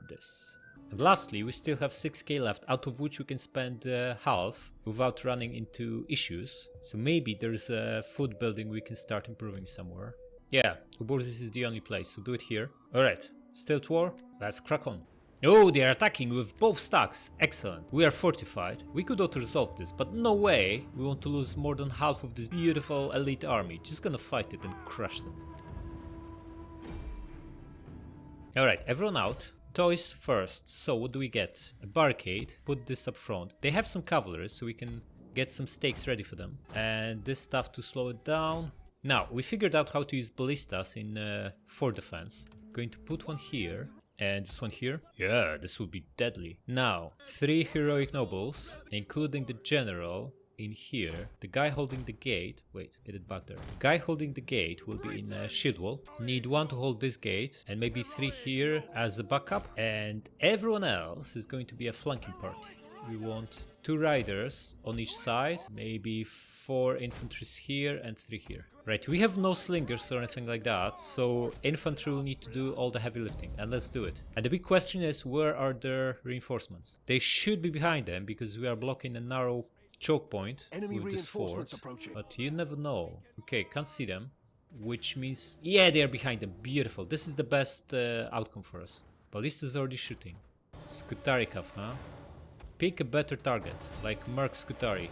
this. And lastly, we still have 6k left, out of which we can spend half without running into issues. So maybe there's a food building we can start improving somewhere. Yeah, Uburzis is the only place, so do it here. Alright, still at war? Let's crack on. Oh, they are attacking with both stacks. Excellent. We are fortified. We could auto-resolve this, but no way we want to lose more than half of this beautiful elite army. Just gonna fight it and crush them. Alright, everyone out. Toys first. So what do we get? A barricade. Put this up front. They have some cavalry, so we can get some stakes ready for them. And this stuff to slow it down. Now, we figured out how to use ballistas in fort defense. Going to put one here. And this one here? Yeah, this will be deadly. Now, 3 heroic nobles, including the general in here. The guy holding the gate, wait, get it back there. The guy holding the gate will be in shield wall. Need 1 to hold this gate, and maybe 3 here as a backup. And everyone else is going to be a flanking party. We want 2 riders on each side, maybe 4 infantry here and 3 here. Right, we have no slingers or anything like that, so infantry will need to do all the heavy lifting, and let's do it. And the big question is, where are their reinforcements? They should be behind them, because we are blocking a narrow choke point Enemy with this fort, reinforcements approaching. but you never know. Okay, can't see them. which means... Yeah, they are behind them. Beautiful. This is the best outcome for us. Ballista is already shooting. Skutarikov, huh? Pick a better target, like Merc Skutari.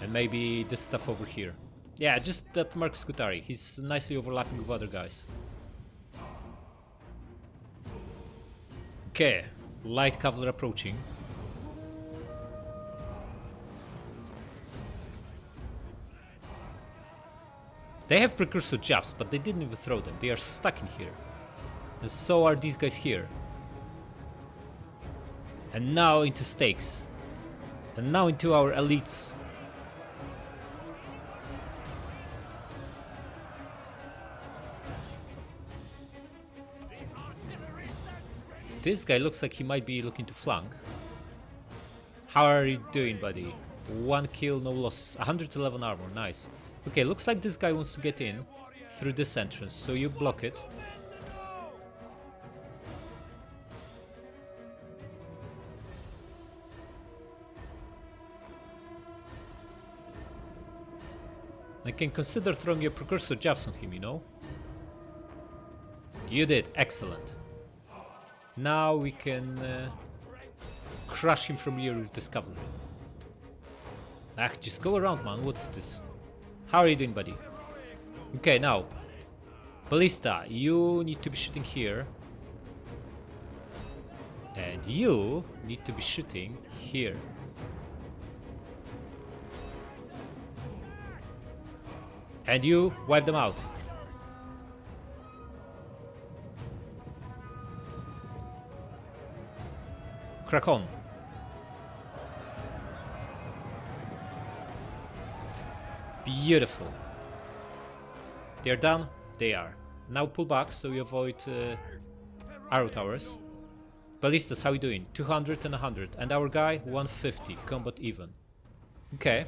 And maybe this stuff over here. Yeah, just that Merc Skutari. He's nicely overlapping with other guys. Okay, light cavalry approaching. They have precursor jabs, but they didn't even throw them. They are stuck in here. And so are these guys here. And now into stakes. And now into our elites. This guy looks like he might be looking to flank. How are you doing, buddy? 1 kill, no losses. 111 armor, nice. Okay, looks like this guy wants to get in through this entrance, so you block it. I can consider throwing your precursor jabs on him, you know? You did, excellent. Now we can crush him from here with this cavalry. Ah, just go around, man. What's this? How are you doing, buddy? Okay, now. Ballista, you need to be shooting here. And you need to be shooting here. And you wipe them out. Crack on. Beautiful. They're done? They are. Now pull back so you avoid arrow towers. Ballistas, how you doing? 200 and 100. And our guy, 150. Combat even. Okay.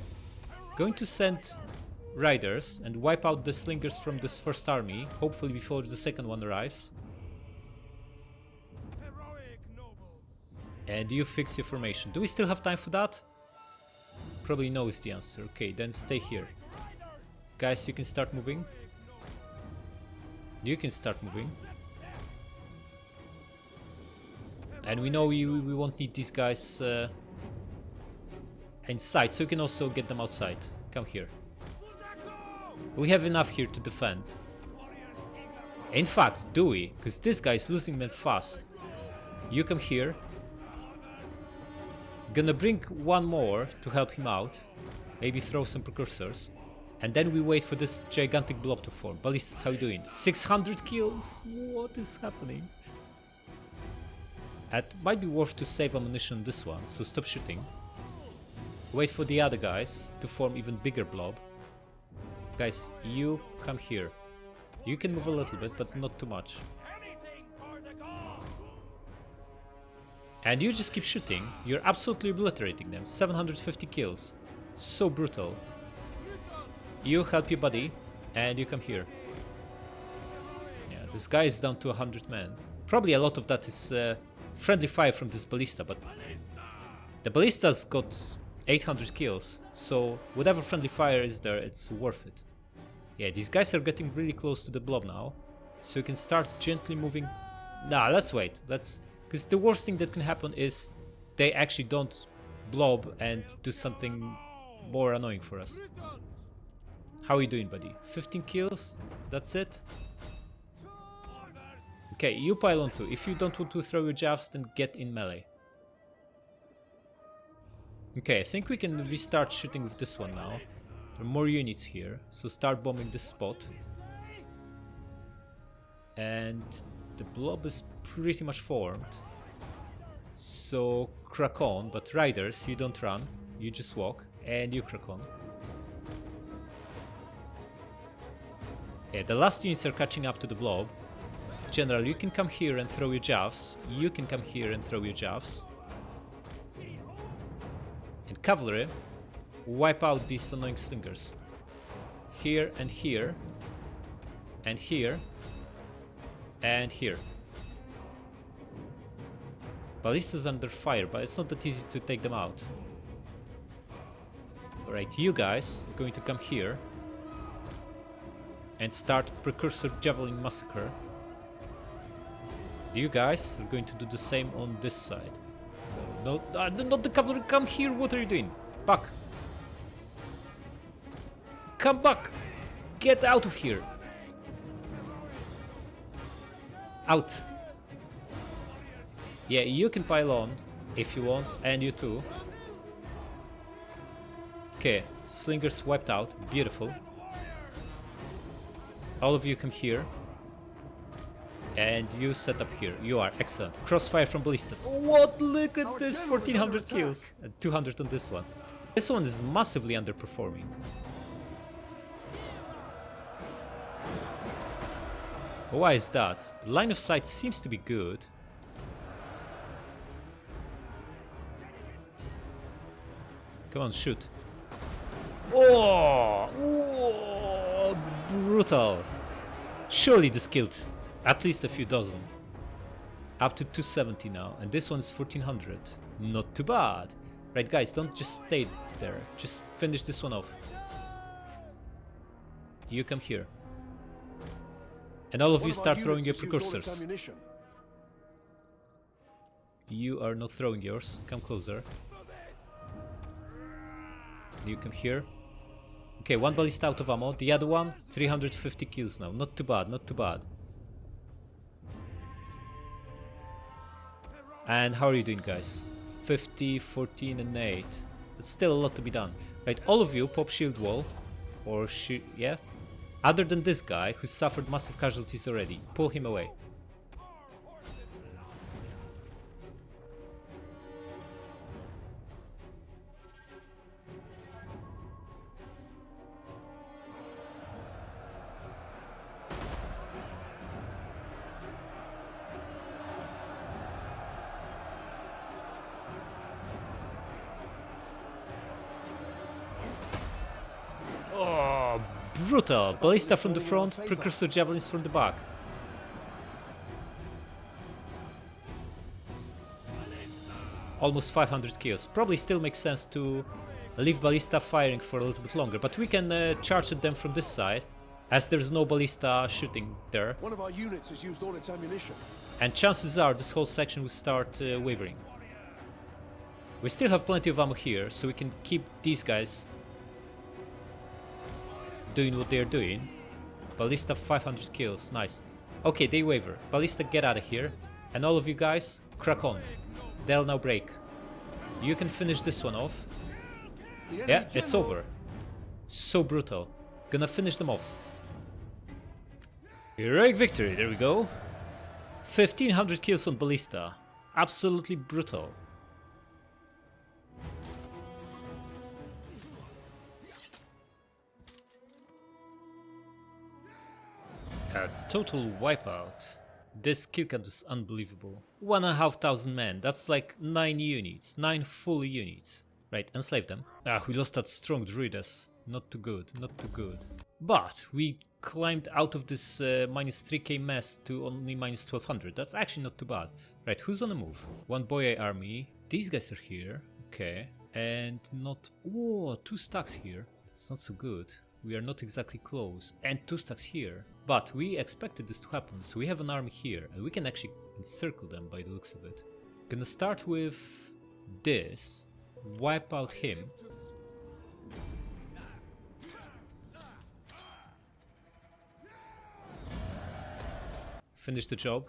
Going to send riders and wipe out the slingers from this first army. Hopefully before the second one arrives. And you fix your formation. Do we still have time for that? Probably no is the answer. Okay, then stay here. Guys, you can start moving. You can start moving. And we know we won't need these guys inside, so you can also get them outside. Come here. We have enough here to defend. In fact, do we? Because this guy is losing men fast. You come here. Gonna bring one more to help him out. Maybe throw some precursors. And then we wait for this gigantic blob to form. Ballistas, how you doing? 600 kills? What is happening? It might be worth to save ammunition on this one, so stop shooting. Wait for the other guys to form even bigger blob. Guys, you come here. You can move a little bit, but not too much. And you just keep shooting. You're absolutely obliterating them. 750 kills. So brutal. You help your buddy, and you come here. Yeah, this guy is down to 100 men. Probably a lot of that is friendly fire from this ballista, but the ballista's got 800 kills, so whatever friendly fire is there, it's worth it. Yeah, these guys are getting really close to the blob now, so you can start gently moving. Nah, let's wait. Because the worst thing that can happen is they actually don't blob and do something more annoying for us. How are you doing, buddy? 15 kills? That's it? Okay, you pile on too. If you don't want to throw your jabs, then get in melee. Okay, I think we can restart shooting with this one now. There are more units here, so start bombing this spot. And the blob is pretty much formed. So crack on, but riders, you don't run, you just walk, and you crack on. Yeah, the last units are catching up to the blob. General, you can come here and throw your jabs. You can come here and throw your jabs. And cavalry, wipe out these annoying slingers. Here and here. And here. And here. Ballista's under fire, but it's not that easy to take them out. Right, you guys are going to come here and start precursor javelin massacre. You guys are going to do the same on this side. No, not the cavalry. Come here. What are you doing? Back. Come back. Get out of here. Out. Yeah, you can pile on if you want, and you too. Okay, slingers wiped out. Beautiful. All of you come here. And you set up here. You are excellent. Crossfire from ballistas. What? Look at this. 1400 kills. And 200 on this one. This one is massively underperforming. Why is that? The line of sight seems to be good. Come on, shoot. Oh! Oh! Brutal. Surely this killed at least a few dozen. Up to 270 now. And this one is 1400. Not too bad. Right, guys, don't just stay there. Just finish this one off. You come here. And all of you start throwing your precursors. You are not throwing yours. Come closer. You come here. Okay, one ballista out of ammo. The other one, 350 kills now. Not too bad, not too bad. And how are you doing, guys? 50, 14 and 8. That's still a lot to be done. Right, all of you pop shield wall. Or yeah? Other than this guy who suffered massive casualties already. Pull him away. Oh, brutal! Ballista from the front, precursor javelins from the back. Almost 500 kills. Probably still makes sense to leave ballista firing for a little bit longer, but we can charge at them from this side, as there's no ballista shooting there. One of our units has used all its ammunition. And chances are this whole section will start wavering. We still have plenty of ammo here, so we can keep these guys doing what they're doing. Ballista 500 kills, nice. Okay, they waver. Ballista, get out of here. And all of you guys, crack on. They'll now break. You can finish this one off. Yeah, it's over. So brutal. Gonna finish them off. Heroic victory, there we go. 1500 kills on ballista. Absolutely brutal. A total wipeout. This kill count is unbelievable. 1,500 men, that's like 9 units, 9 full units. Right, enslave them. Ah, we lost that strong druides. Not too good, not too good. But we climbed out of this minus 3k mess to only minus 1200. That's actually not too bad. Right, who's on the move? One boy army. These guys are here. Okay. And not... Whoa, 2 stacks here. That's not so good. We are not exactly close. And 2 stacks here. But we expected this to happen, so we have an army here. And we can actually encircle them by the looks of it. Gonna start with this. Wipe out him. Finish the job.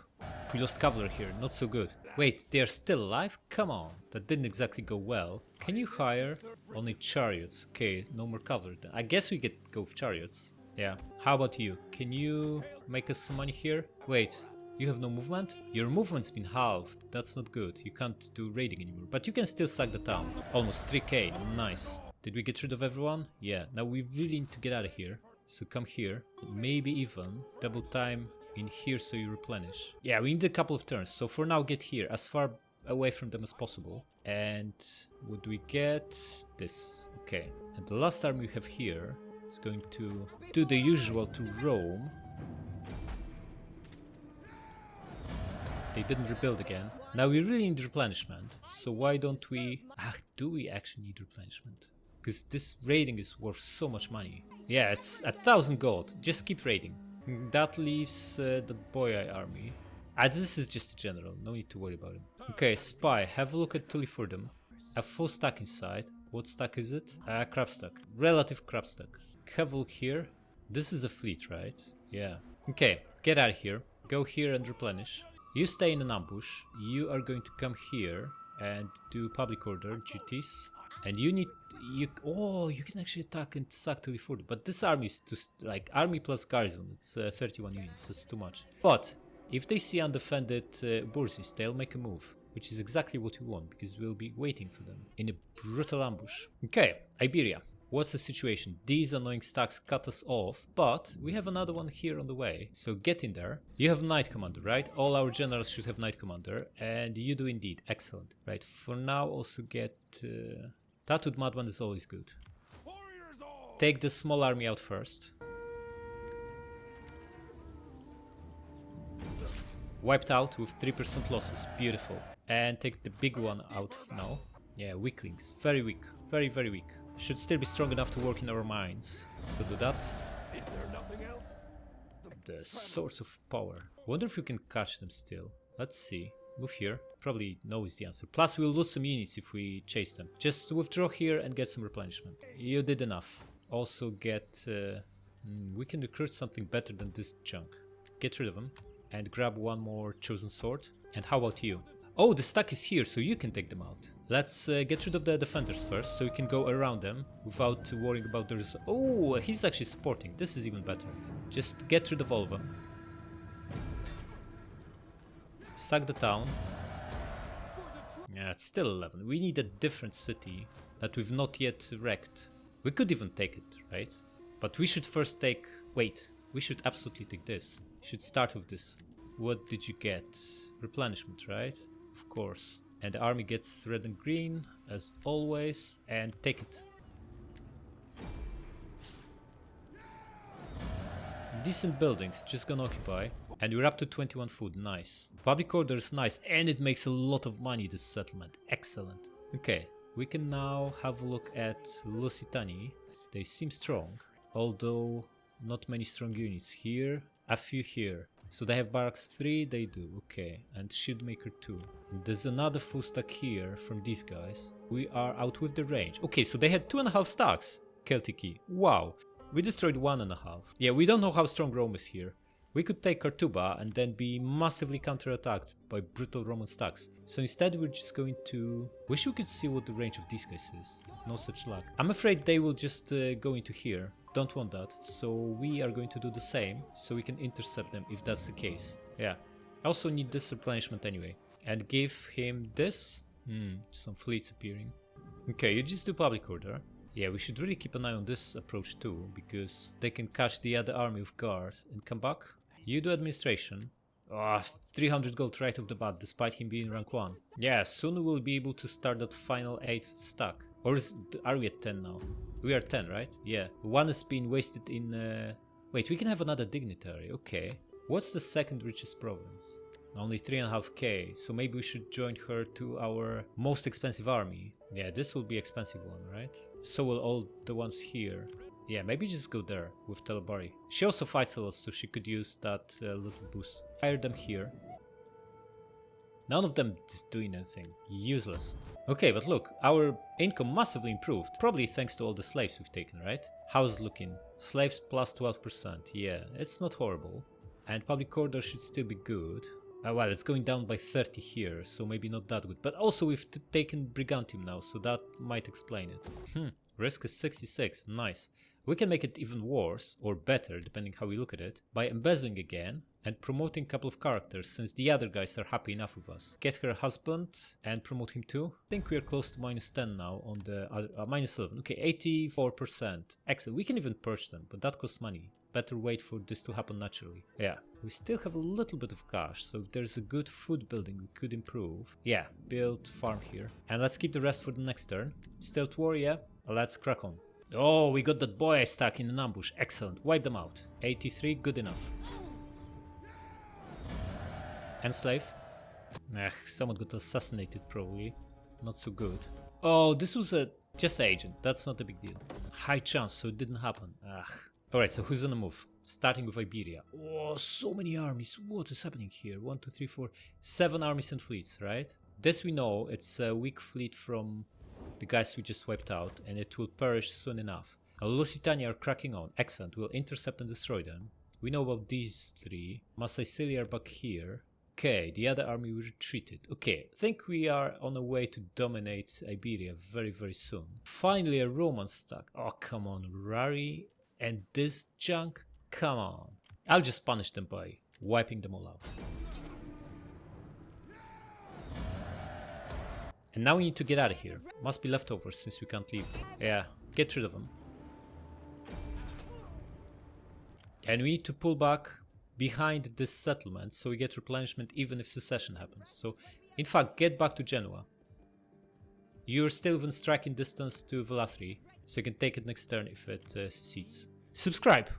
We lost cavalry here, not so good. Wait, they're still alive? Come on, that didn't exactly go well. Can you hire only chariots? Okay, no more cavalry. I guess we get go with chariots. Yeah. How about you? Can you make us some money here? Wait, you have no movement? Your movement's been halved. That's not good. You can't do raiding anymore. But you can still sack the town. Almost 3k. Nice. Did we get rid of everyone? Yeah. Now we really need to get out of here. So come here. Maybe even double time in here so you replenish. Yeah, we need a couple of turns. So for now, get here as far away from them as possible. And would we get this? Okay. And the last army we have here is going to do the usual to Rome. They didn't rebuild again. Now we really need replenishment. So why don't we... Ah, do we actually need replenishment? because this raiding is worth so much money. Yeah, it's 1,000 gold. Just keep raiding. That leaves the Boyai army. This is just a general, no need to worry about him. Okay, spy, have a look at Tulifurdum. A full stack inside. What stack is it? Crab stack. Relative crab stack. Have a look here. This is a fleet, right? Yeah. Okay, get out of here. Go here and replenish. You stay in an ambush. You are going to come here and do public order duties. And you need... you can actually attack and sack Tulifurdum. But this army is too... like, army plus garrison. It's 31 units. That's too much. But if they see undefended Uburzis, they'll make a move. Which is exactly what we want, because we'll be waiting for them in a brutal ambush. Okay, Iberia. What's the situation? These annoying stacks cut us off, but we have another one here on the way, so get in there. You have Knight Commander, right? All our generals should have Knight Commander, and you do indeed. Excellent. Right, for now also get... Tattooed Madman is always good. Take the small army out first. Wiped out with 3% losses, beautiful. And take the big one out now. Yeah, weaklings, very weak, very weak. Should still be strong enough to work in our mines, so do that. Is there nothing else? The source of power. Wonder if we can catch them still. Let's see. Move here. Probably no is the answer. Plus we'll lose some units if we chase them. Just withdraw here and get some replenishment. You did enough. Also get... we can recruit something better than this junk. Get rid of them. And grab one more chosen sword. And how about you? Oh, the stack is here, so you can take them out. Let's get rid of the defenders first, so we can go around them without worrying about their... Oh, he's actually supporting. This is even better. Just get rid of all of them. Sack the town. Yeah, it's still 11. We need a different city that we've not yet wrecked. We could even take it, right? But we should first take... Wait, we should absolutely take this. Should start with this. What did you get? Replenishment, right? Of course. And the army gets red and green, as always, and take it. Decent buildings, just gonna occupy. And we're up to 21 food, nice. Public order is nice, and it makes a lot of money, this settlement. Excellent. Okay, we can now have a look at Lusitani. They seem strong, although not many strong units here. A few here. So they have barracks 3, they do, okay. And shieldmaker 2. There's another full stack here from these guys. We are out with the range. Okay, so they had 2.5 stacks. Celtic. Wow. We destroyed 1.5. Yeah, we don't know how strong Rome is here. We could take Cortuba and then be massively counterattacked by brutal Roman stacks. So instead we're just going to... Wish we could see what the range of these guys is. No such luck. I'm afraid they will just go into here. Don't want that. So we are going to do the same, so we can intercept them if that's the case. Yeah. I also need this replenishment anyway. And give him this. Some fleets appearing. Okay, you just do public order. Yeah, we should really keep an eye on this approach too, because they can catch the other army with guard and come back. You do administration. 300 gold right off the bat, despite him being rank 1. Yeah, soon we'll be able to start that final 8th stack. Or are we at 10 now? We are 10, right? Yeah. One has been wasted in... Wait, we can have another dignitary, okay. What's the second richest province? Only 3.5k, so maybe we should join her to our most expensive army. Yeah, this will be expensive one, right? So will all the ones here. Yeah, maybe just go there with Telebari. She also fights a lot, so she could use that little boost. Hire them here. None of them is doing anything. Useless. Okay, but look, our income massively improved. Probably thanks to all the slaves we've taken, right? How's it looking? Slaves plus 12%. Yeah, it's not horrible. And public order should still be good. Well, it's going down by 30 here, so maybe not that good. But also we've taken Brigantium now, so that might explain it. Risk is 66, nice. We can make it even worse, or better, depending how we look at it, by embezzling again and promoting a couple of characters, since the other guys are happy enough with us. Get her husband and promote him too. I think we are close to minus 10 now on the minus 11. Okay, 84%. Excellent. We can even purge them, but that costs money. Better wait for this to happen naturally. Yeah, we still have a little bit of cash, so if there's a good food building we could improve. Yeah, build farm here. And let's keep the rest for the next turn. Stealth war, yeah? Let's crack on. Oh, we got that boy stuck in an ambush. Excellent. Wipe them out. 83, good enough. Enslave. Someone got assassinated probably. Not so good. Oh, this was a just agent. That's not a big deal. High chance, so it didn't happen. Ugh. Alright, so who's on the move? Starting with Iberia. Oh, so many armies. What is happening here? 1, 2, 3, 4, 7 armies and fleets, right? This we know. It's a weak fleet from the guys we just wiped out, and it will perish soon enough. Lusitania are cracking on. Excellent. We'll intercept and destroy them. We know about these 3. Massalia are back here. Okay, the other army retreated. Okay, I think we are on a way to dominate Iberia very, very soon. Finally, a Roman stack. Oh, come on, Rari and this junk? Come on. I'll just punish them by wiping them all out. And now we need to get out of here. Must be leftovers since we can't leave. Yeah, get rid of them. And we need to pull back behind this settlement so we get replenishment even if secession happens. So, in fact, get back to Genoa. You're still within striking distance to Velathri, so you can take it next turn if it secedes. Subscribe!